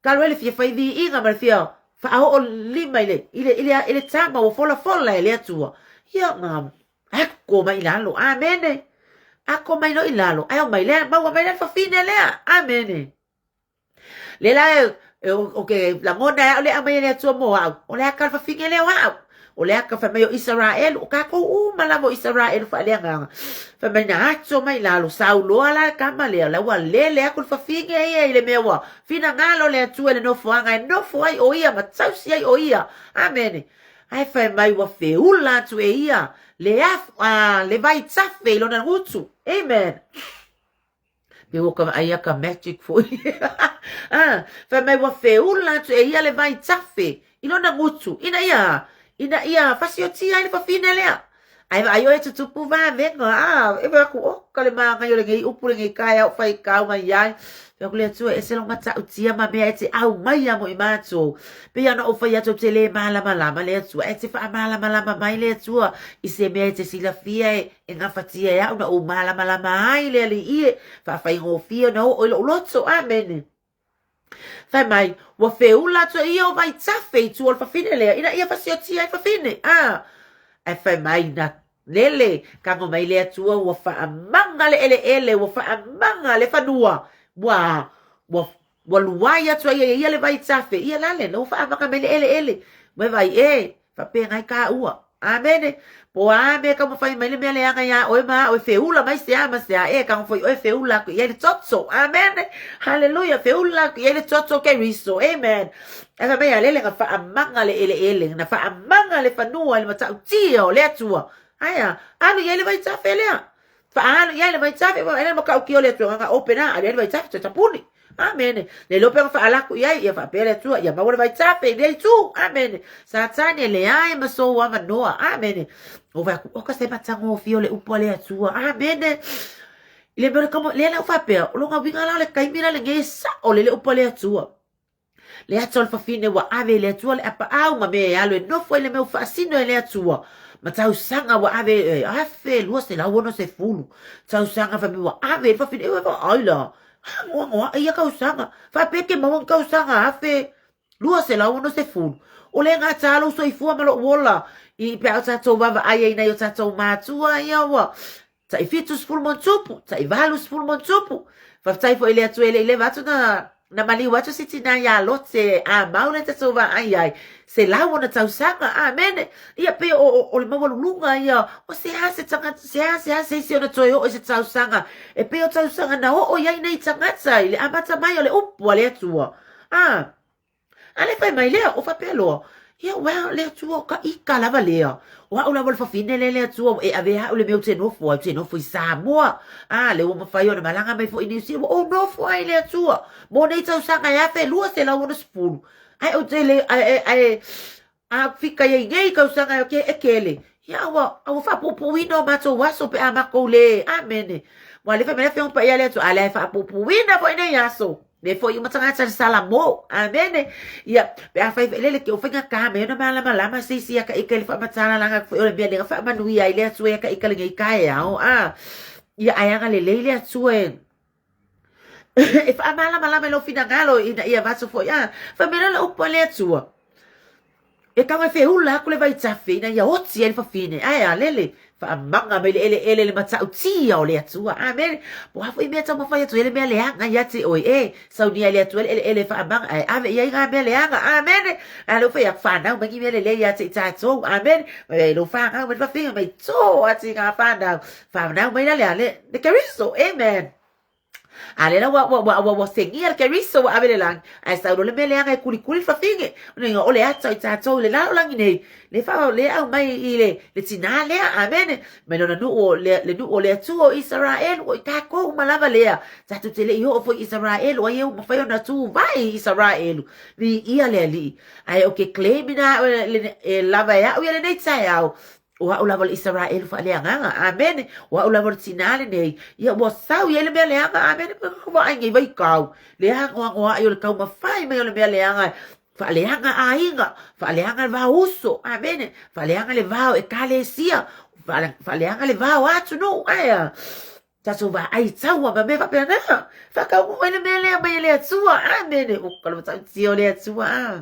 Kalo ele fia fai vi inga ma le fia. Fa o lima ile. Ile tama o fola ele atua. Ia ngam. Ako mai lalo. Amen. Ako mai no ilalo. Ai mai le, ma mai le fa fine le. Amen. Le la okay, la ngona ole mai le tu mo au. Ole aka fa fine le au. Ole aka fa mai Israel, o ka ko mala mo Israel fa le nga. Fa mai na ato mai lalo Saulo ala kama le la wa le ako fa fine ia ile mewa. Fina ngalo le tu le no fo anga no fo ai o ia ma tau si ai o ia. Amen. Ai fai mai wa feula tu e ia. Le vai tafe lo na hutu. Amen. Pe o ka ai ka magic foi. Fai mai wa feula tu e ia le vai tafe. Ilo na hutu. Ina ia fasioti ai fa fine lea. Ai o e tupu va venga. E va ku ka le manga yo le ngai upu le ngai kaya o fai ka mai ai. Pe ko le tu e se lo mata utia ma me ete au mai amo i mato. Pe ana o fai ato te le mala le tu e te fa mala mai le tu i se me ete sila fia e nga fatia ya una o mala mai le i fa fai ngo fia no o lo loto. Amen. Fai mai wa feula to i o vai tafe tu o fa fine le ina ia fa siotia fa fine. Ai fai mai na lele kango mai le atua ua whaamanga le ele ua whaamanga le whanua ua luai atua ia le vai tafe ia lale no whaamanga mai le ele mai vai whapea ngai ka ua amene po ame ka mawhai mai le mea le anga ia oe maa oe whiula mai se ama se a ka mawhai oe whiula ku ia le totso amene hallelujah whiula ku ia le totso ke riso amen aka mai alele nga whaamanga le ele na whaamanga le whanua le matau tio le atua aya anu ia le vai tafe lea whaanu ia le vai tafe ene makau kio le atua nga opena ale vai tafe te tapuni amen le lope nga whaalaku ia whapea le atua ia maua le vai tafe le tu amen sa tani le ai maso wa manoa amen o ka se matango fio le upo le atua amen le mere kamo le la whapea lo nga winga la le kaimira le ngesa o le upo le atua le atua le whafine wa ave le atua le apa au ma me alo e nofo le meu whaasino le atua ma tau sanga wa ave afe lua se la wono se fulu tau sanga fa me wa ave fa fine wa aila ngoa ia kau sanga fa peke mawang kau sanga afe lua se la wono se fulu o le nga talo so ifua malo wola I pe au tatou vava ai nei o tatou matua ia wa ta fitus full montupu ta valus full montupu fa tai fo ile atu ile vatu na mali watu sitina ya lote a maule tatou va ai se la wona tau sanga amen ia pe o le mawalunga ia o se hase tanga se hase se ona toi o se tau sanga e pe o tau sanga na o ia nei tanga sai le amata mai o le upu le atua ale fai mai lea o fa pelo ia wa le atua ka ika lava lea wa o lava le fafine le atua e ave ha o le meu te no fo Samoa le o mafai ona malanga mai fo inisi o no fo ai le atua mo nei tau sanga ia fe lua se la o no spulu ai o te le ai a fika ye ngei ka sanga ke ekele ia wa o fa pupuino mato waso pe amako le amen wa le fa me fe un pa ia le atua ale fa pupuina fo nei aso le foi uma tanga tsa salamo amen ia pe a fai le ke o fenga ka me no mala mala si ka ikele fa matana langa o le bia le fa manui ai le atua ka ikele ngai ka ia ia anga le atua e fa mala me lo fina galo ia vaso foi fa me le o le atua e ka me fe hula ko le vai tafe na ia oti ele fa fine lele fa manga me ele mata utia o le atua amen po ha foi me tama fa atu ele me le anga ia te oi sauni ele atu ele fa manga ave ia ga me le anga amen alo fa ya fa na me me le ia te tato amen me lo fa ga me fa fine me to ati ga fa na me le cariso amen ale la wa sengia ke riso wa avele lang ai sa le mele anga kuli fa finge no ole ata tato le la lang nei le fa le au mai ile le tinale amen me no nu o le tu o Israel o ka ko malava le tato tele yo fo Israel o yo fa yo na tu vai Israel vi ia le ali ai o ke claimina le lava ya o le nei tsai wa ula vol Israel fa le anga amen wa ula vol sinale nei ia wa sau ia le mele anga amen ko wa ngai vai kau le anga wa yo le kau ma fai me le mele anga fa le anga ainga fa le anga va uso amen fa le anga le va e kalesia fa le anga le va atu no aya taso va ai tsaua ma me fa pena fa ka mo le mele ma le tsua amen o ka ta tio le tsua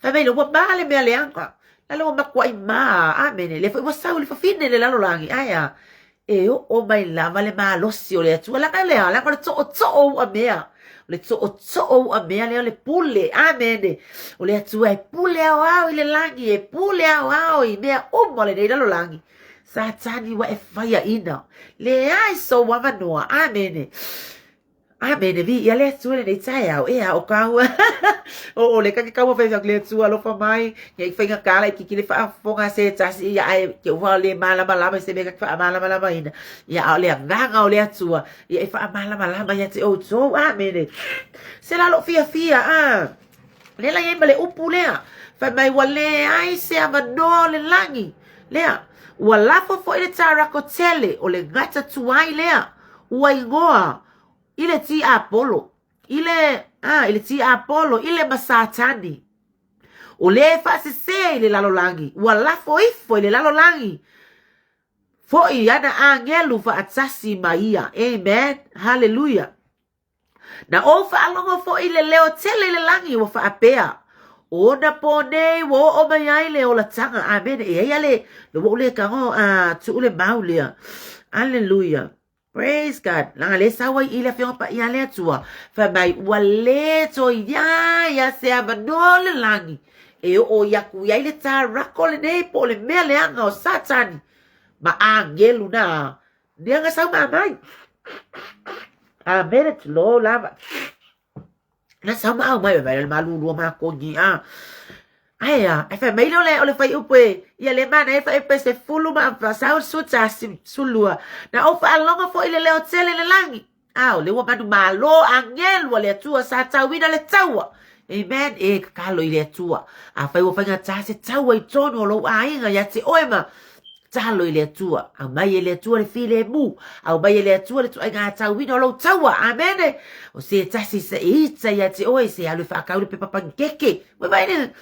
fa me lo wa ba le mele anga lalo makwai ma amen le foi wasau le fine le lalo langi aya e o mai lava le ma losi o le atua la ko to o a mea le to o a mea le pule amen o le atua e pule au le langi e pule au i mea o mo le lalo langi satani wa e faya ina le ai so wa manoa amen amen vi ia le atua le tai au o kau o le ka ka mo fe le atua lo fa mai ia fenga kala ki le fa fonga se tasi ia ai ke wa le mala se be ka fa mala ina ia le nganga o le atua ia fa mala ia te o so amen se la lo fia le la ia le upu le fa mai wa le ai se amano le langi le wa la fo ile tara ko tele o le gata tuai le wa ingoa ile ti Apollo ile ti Apollo ile masatani o le fa se ile lalo langi wala fo ifo ile lalo langi fo ana angelu fa atsasi maia amen hallelujah na o fa alongo fo ile leo tele ile langi wa fa apea Ona po nei wo o mai ai le o la tanga. Amen. E ia le wo le kango tu le maulia. Hallelujah. Praise God. Langa le sawa i le fiona pa ia le atua. Fa mai ua le to ia se avanole langi. E o yaku ia le ta rako le nei po le mea le anga o satani. Ma angelu na. Nianga sau mai. Amen. It's low lava. Na sama au mai vai le malu lo ma ko ni ai fa mai le fai upe ia le mana e fa e pese fulu ma fa sa su ta sulua na o fa longa fo ile le hotel le langi au le wa manu malo angel wa le tua sa ta wina le taua amen e kalo ile tua a fa o fa nga ta se taua I tono lo ai nga ya te oema talo ile tua a mai ile tua le file mu a mai ile tua le tua nga ta wina lo taua amen o se tasi se ita ya te oi se alu fa ka le pepa pankeke we vai ne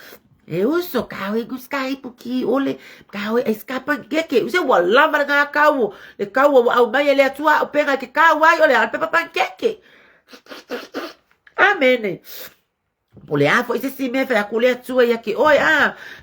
e uso kawe guskai puki ole kawe escapa keke use wa lava nga kawo le kawo au mai ile tua o pega ke kawa ole al pepa pankeke amen Pole a foi se me fa kule tua ya ke oi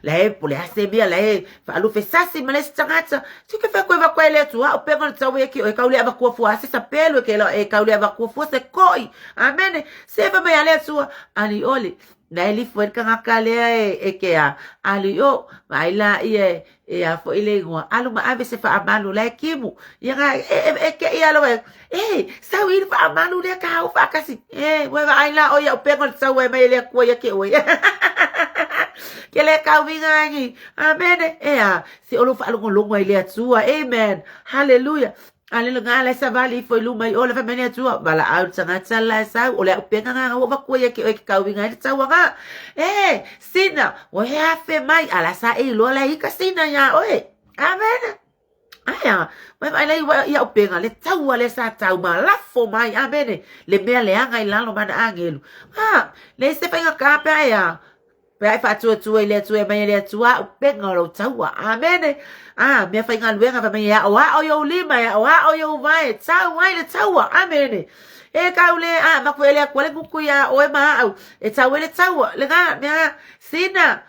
le pole a se bia le fa lu fe sasi male stangata tu ke fa ko va ko le tua o pega le tua ya ke oi kaule ava ko fu se pelo ke e kaule ava ko fu se koi amen se fa me ale tua ali ole na ele foi kanga e ke ali o mai la e a fo ile ngo alu ma ave se fa amalu la kimu ya e ke ia lo sa wi fa amalu le ka fa kasi we va ai la o ya pe con sa we mai le ko ya ke we ke le ka wi ngai amen se o lo fa lo ngo ile tua amen hallelujah Ale nga la sa vali foi lumai o la fa menia tua bala au tsanga tsala sa o le penga nga o va ko ya ke ka wi nga tsa wa nga sina o ha fe mai ala sa lo la ika sina ya oe amen aya mai la ya o penga le tsa wa le sa tsa ma la fo mai amen le me le nga ila lo mana angelu le se penga ka pa ya Pe Faatuatua ile tua mai ile tua penga lo taua amen me fa ngal wenga fa mai ya o yo lima ya o yo vai taua ile taua amen e kaule ma ko ile ko le ku ya o ma e taua ile taua le ga me sina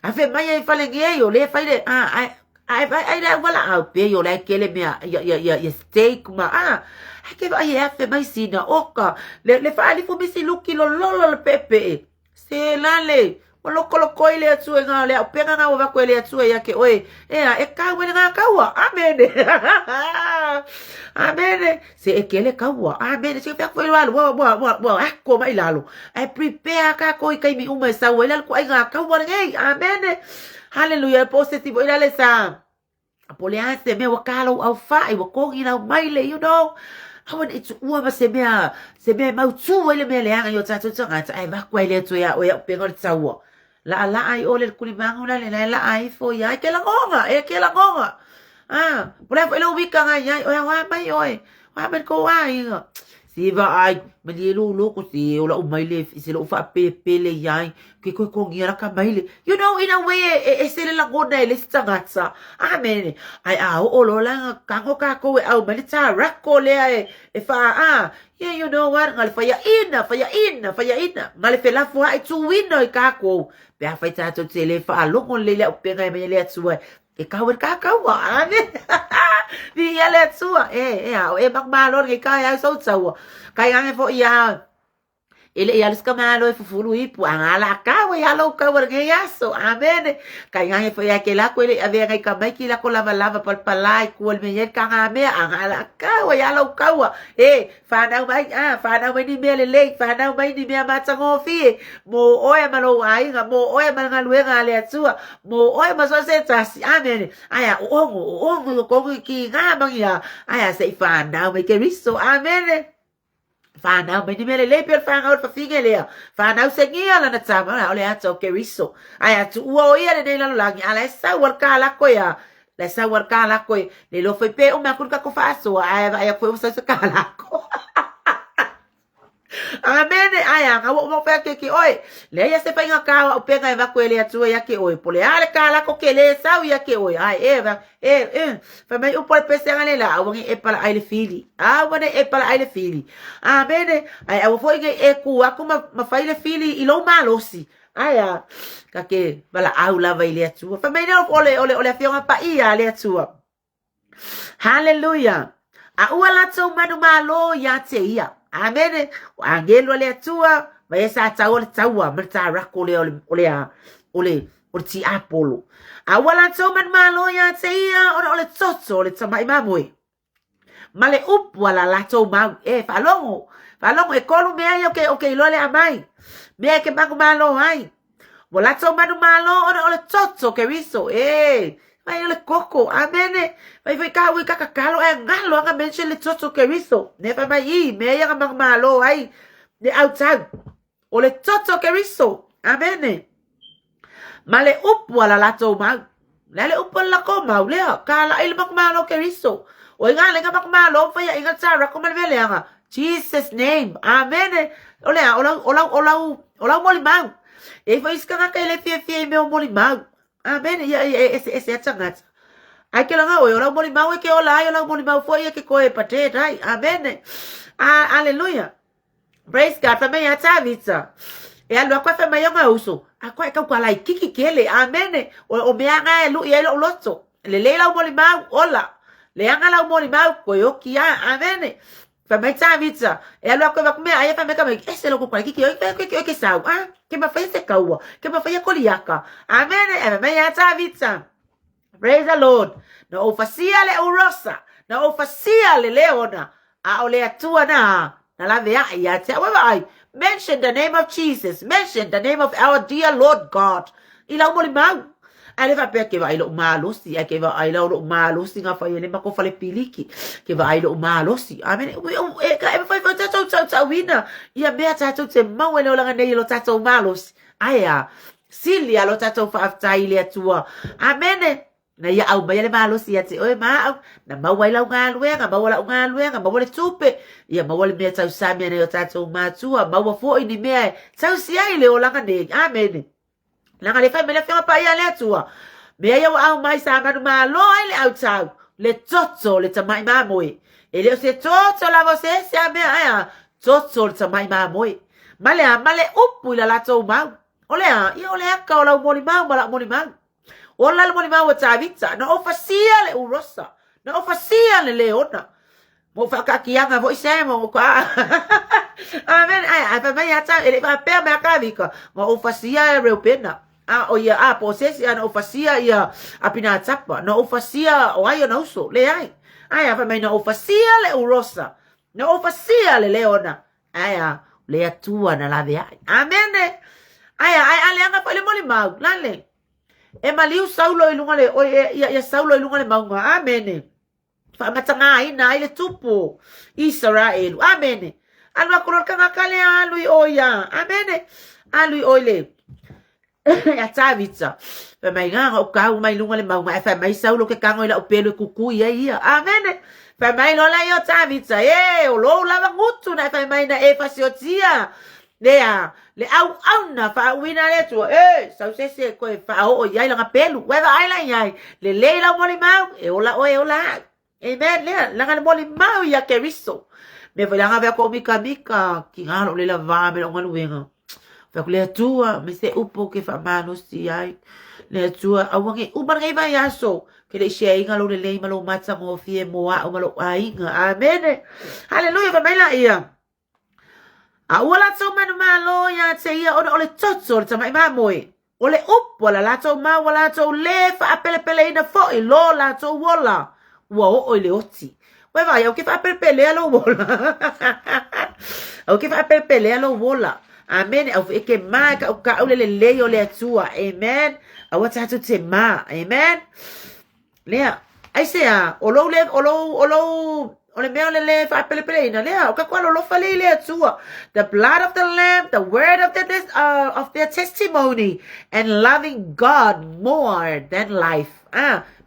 a fe mai fa le nge yo le fa ile ai la wala au pe yo la ke le me ya steak ma ke va ya fe mai sina oka le fa ali fu mi si luki lo le pepe se la le Lo ko ile tu nga le penga nga wa ko ile tu ya ke oi e ka we nga ka wa amen amen se e ke le ka wa amen se fa ko wa ko mai lalo ai prepare ka ko kai mi uma sa wa le ko ai nga ka wa ngai amen hallelujah positivo ila le sa apolea se me wa ka lo au fa i wa ko ila mai le you know Awan itu ua se me mau tu ile me le anga yo tatu tanga ai va ko ile tu ya o ya penga tsa wa la ai ole kulimanga la la ai fo ya ke la ngonga pula fo lo wika nga ya o wa mai oi wa ben ko ai si va ai me di lu ko si o la o mai le si lo fa le ya ke ko ngira ka mai le you know in a way e se le la gona le tsangatsa amen ai o lo la ka ko e au mai tsa rako le e fa yeah, you know what? Ngal faya ina. Ngal fe la fo ai tu wino I ka ko. Pe a fai tato te le fa lo kon le o penga me le tsua. E ka wer ka wa ane. Ni ya le tsua. E bak malo ke ka ya so tsawa. Ka ya fo ya ele ia luska malo e fufulu ipu angala kawe ya lo kawe nge yaso amen kai ngai foi aquela ko ele ave ngai kamai ki la ko lava palpalai ko me ye kanga me angala kawe ya lo kawa fa na mai ni me le fa na mai ni me mata ngofi mo oe malo ai nga mo oe manga luenga le atua mo oe ma so se tasi amen aya ongo ko ki nga bangia aya se fa na mai ke riso amen Fanau mai ni mele le per fanga fa fingele fanau sengia la na tama na ole ato ke riso ai atu o ia le la langi ala sa war kala ko ya la sa war kala ko le lo foi pe o ma kur ka ko fa so ai ko sa kala ko Amen aya nga wo fa ke oi le ya se fa nga ka o pega va ko ele atu ya ke oi pole ale kala ko ke le sa ya ke oi ai fa mai o por pese ngale la o ngi e pala ai le fili wane e pala ai le fili amen ai o foi ngi e ku aku ma fa le fili I lo malosi Aya, kake bala au lava ile atua. Fa mai no ole afionga pa ia le atua. Hallelujah. A ua lato manu malo ya te ia. Amen. Angelo le atua, vai sa tau le taua, mata rako ole ti apolo. A ua lato manu malo ya te ia, ole toto le tamai mamoi. Male up wala lato mau falongo e kolu mea okay lole amai mea ke mangu malo ai wala lato manu malo ole toto ke riso vai ole koko amene vai kakakalo ngalo anga mention le toto ke riso never mai mea ka mangu malo ai ne outside ole toto ke riso amene male up wala lato mau lale up la ko mau le kala il mangu malo ke riso o inga lenga makmalo fa ya inga tsara ko malvele anga Jesus name amen ola moli mau e fa iska ka ele fie me moli mau amen ya ese atsangat ai ke langa ola moli mau ke ola moli mau fo ya ke ko e pate dai amen hallelujah praise God fa me ya tavitsa e alwa kwa fa me yonga uso akwa ka kwa lai kiki kele amen o me anga lu ye lo loto le la moli mau ola le anga la moli mau ko yo kia amene fa mai tavitsa e alo ko va come ai fa me ka me ese lo ko kwa ki ke sa ke ma fa ese ka wa ke ma fa ya koliaka amene e me ya tavitsa praise the Lord no ofasia le urosa no ofasia le leona a ole atua na la vea ya te wa mention the name of Jesus, mention the name of our dear Lord God ila moli mau ale va pe ke va ilo malosi ke va ilo malosi nga fa yele mako fa le piliki ke va ilo malosi amen e ka e fa ta wina ia me ta te mau ele ola ne ilo ta malosi aya silia lo ta fa afta ile atua amen na ia au ba yele malosi ate o ma na mau ila nga luenga ma wole tupe ia ma wole me ta samia ne ta ma tua ma wo fo ini me ta sia ile ola ne amen Langa le fai me le fianga pa ia le atua. Mea iau au mai sa manu maa loa le au tau. Le toto le tamai maa moe. E leo se toto la vo se a mea aia. Toto le tamai maa moe. Male upu ila lato mau. Olea, ia ole aka o lau moni mau, mala moni mau. Ola le moni mau o tavita. Na ofasia le urosa. Na ofasia le leona. Mo whakakianga vo isai mo kwa. Amen. Ai fa mai ata ele va pe me akavika. Mo ofasia reu pena. O ia posesi ana ofasia ia apina tapa. No ofasia o ai no uso le ai. Ai fa mai no ofasia le urosa. No ofasia le leona. Ai le atua na la de ai. Amen. Ai ale anga pa le moli mau. Lale. E maliu saulo ilunga le o ia saulo ilunga le mau. Amen. Fa matanga ina ile tupu Israel. Amen. Alwa kolor kanga kale alui oya. Amen. Alui oile. Ya tavitsa. Fa mai nga o ka mai lunga le mau fa mai saulo ke kango ila upelo kuku ia. Amen. Fa mai no la yo tavitsa. O lo lava ngutu na fa mai na e fasiotia. Le au na fa wina le tu. Sau se ko fa o ia la pelu. Whether ai la ia. Le leila moli mau. Ola. Amen. Langa le moli mau ya keriso. Me vai langa vea ko mika ki ngalo le lava me lo ngalo wenga. Fa le tua me se upo ke fa mano si ai. Le tua awange ubar ngai vai aso. Ke le shei ngalo le lei malo matsa mo fie mo a malo ainga. Amen. Hallelujah fa mai la ia. A wala to manu malo ya te ia ole toto le tamai mamoi. Ole upo la lato ma wala to le fa apele ina fo i lo la to wala. Wa o le oti. Wai vai, au ke fa perpele alo wola. Au ke fa perpele alo wola. Amen. Au ke ma ka au le le le atua. Amen. Au tatu te ma. Amen. Lea. Ai se olo ole mea le fa perpele ina lea. O ka kwa lo fa le atua. The blood of the lamb, the word of their testimony and loving God more than life.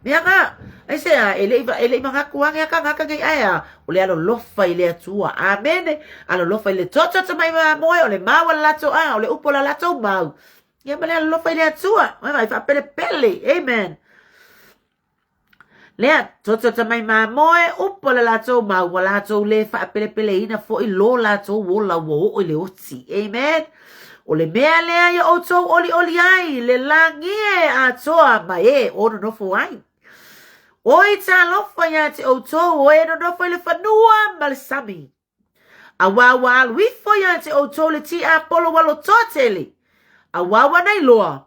Mea nga. Ai se ele mga kuang ya kanga ngai aya. Ole alo lofa ile atua. Amen. Alo lofa ile toto mai moe ole mawa lato ole upola lato mau. Ya male alo lofa ile atua. Mai fa pele. Amen. Lea toto mai moe upola lato mau wala to le fa pele ina fo i lo lato wola wo ole oti. Amen. O le mea lea ia o tau oli ai, le langi e a toa ma e o no fo ai. O i ta lofa ia te o tau o e no fo le whanua ma le sami. A wawa alwifo ia te o tau le ti a polo walo totele. A wawa nei loa.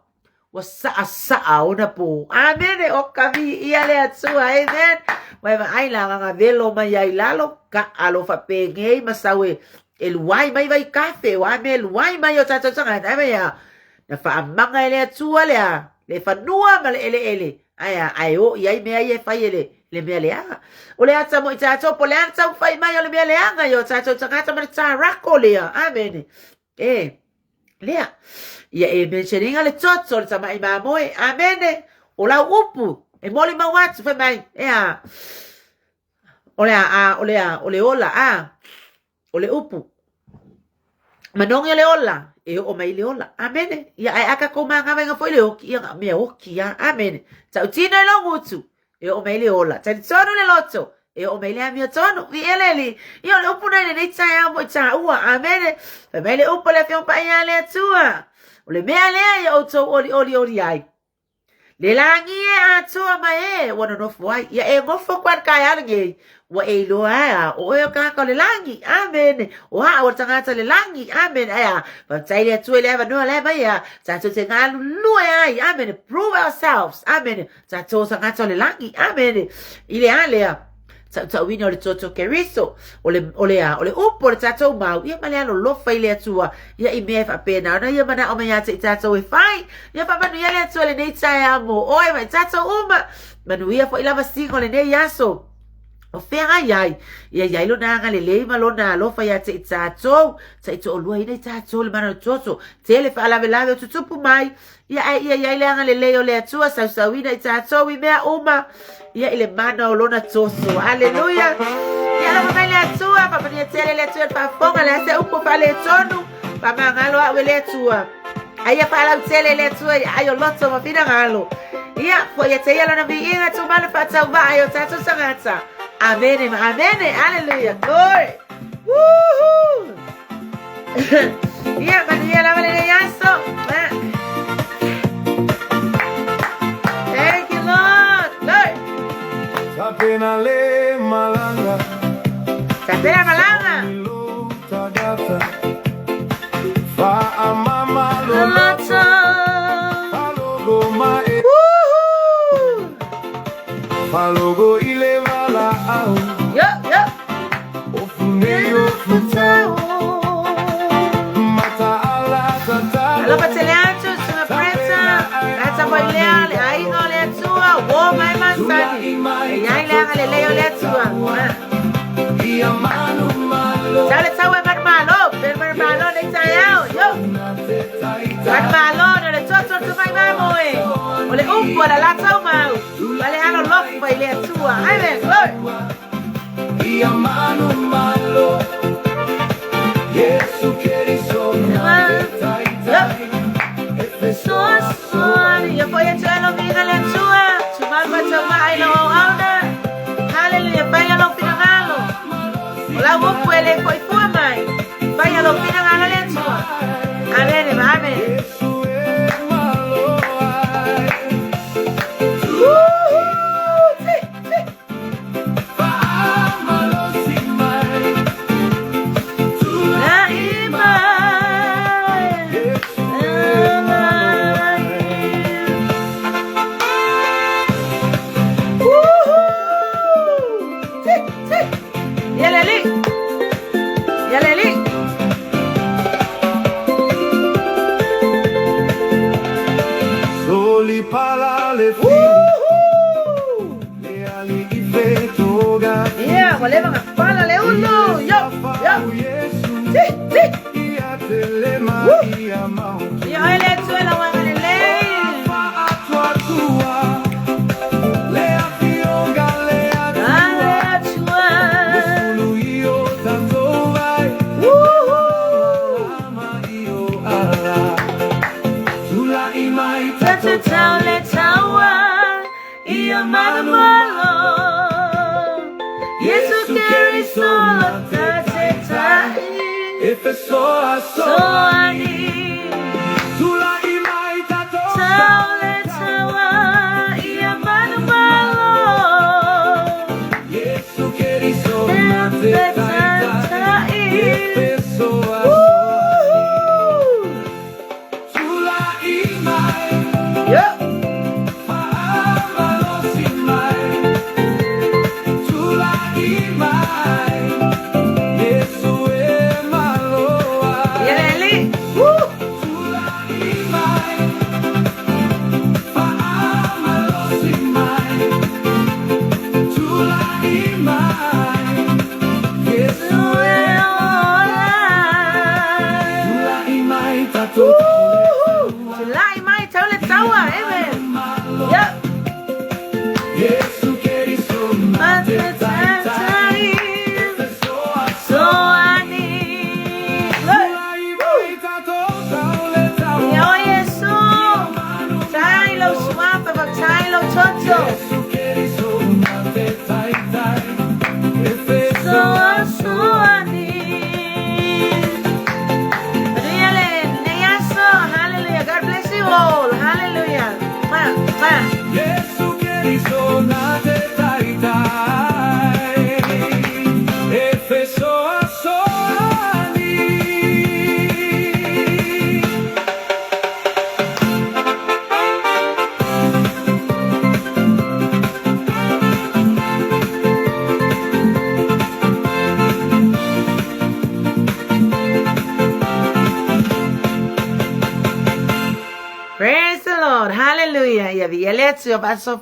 Wa saa ona po. Amen. O kavi ia le atua. Amen. Wai ma ai la nga velo mai ai lalo. Ka alo fa pengei masawe. El wai mai vai kafe. Wa me el wai mai o tato sanga. Amen ya. Na fa amanga ele atua le a. Le fa nua ma le ele. Aya ai o iai me ai e fai ele. Le mea le anga. O le ata mo i tato po le ata fai mai o le mea le anga. Yo tato sanga ma le tarako lea. Amen. Lea. Ia e mentioninga le toto le tama i mamoe. Amene. O la upu. E moli mawatu fe mai. Ea. O le ola. O le upu. Manongi o le ola. E o mai le ola. Amene. Ia ai aka komanga venga foi le oki. Ia mea oki. Amene. Tau tina e lo ngutu. E o mai le ola. Tani tonu le loto. E o mai le amia tonu. Vi eleli. Ia o le upu nei nei tai amo i ta ua. Amene. Fe mai le upu le fion pa ia le atua. O le mea lea ia o tau oli ai. Le langi e a toa mai e. Wana nofu ai. Ia e ngofo kwan kai alangi. Wa e loa ea. O e o kaka le langi. Amen. O haa o tangata le langi. Amen. Ea. Pantai le atua le eva noa le mai ea. Tato te ngā lua ai. Amen. Prove ourselves. Amen. Tato tangata le langi. Amen. Ile a lea. Tau wina o le toto keriso. O le upo le tatou mau. Ia male alo lofa i le atua. Ia i mea whapena. Ona ia mana o mai ate i tatou e whai. Ia whamanu ia le atua le nei tae amo. Oe mai tatou uma. Manu ia fo i lava singo le nei aso. O whenga iai. Ia iai lo nanga le lei malona lofa i ate i tatou. Ta i to o lua i nei tatou le mana o toto. Te le whaalawe lawe o tutupu mai. Ia iai le anga le lei o le atua. Sausawina i tatou i mea uma. Ia ile mana o lona toso. Aleluia. Ia la mamai le atua. Papania tele le atua. Pafonga le ase upo pa le tonu. Pama ngalo awe le atua. Aia pala utele le atua. Ayo loto mafina ngalo. Ia fo ia te ia lona vi inga tu mana fatau va. Ayo tato sangata. Amene. Amene. Aleluia. Glory. Woohoo. Ia mania la vale le yaso. Thank you Lord. Lord. Sapena le malanga. Sapena malanga. Fa amama lo Loto. Falogo mae. Woohoo. Falogo ile vala au. Yo. Ofune ofutao. Mata ala tatalo. Alo pateleancho suma presa. Nata boileale. Ai no le atua. Wo mai mansani. E ai le anga le leo le atua. Ia manu malo. Sale tawe marmalo. Per marmalo le tayao. Yo. Marmalo no le toto tu mai mamoe. Ole umpo la latau mau. Vale halo lofa ile atua. Ai ve. Glory. Ia manu malo. Yesu Cristo na tai. Yo voy a echar lo bien a la chua. Tu mamá te va a ir a una. Aleluya, vaya lo finagalo. La voz puede fue mai. Vaya lo finagalo la chua. Amén, amén. Voleva a fala le uno. Yo. Sí. Yo ele suela wana le. Faatuatua. Le afioga le Faatuatua. Luio tanto vai. Ama io ala. Tula imai Tatu taule tawa. Ia mamalo. Yesu Cristo tate tai. If it's so I So ani. Praise the Lord. Hallelujah. Ja vielä, että se on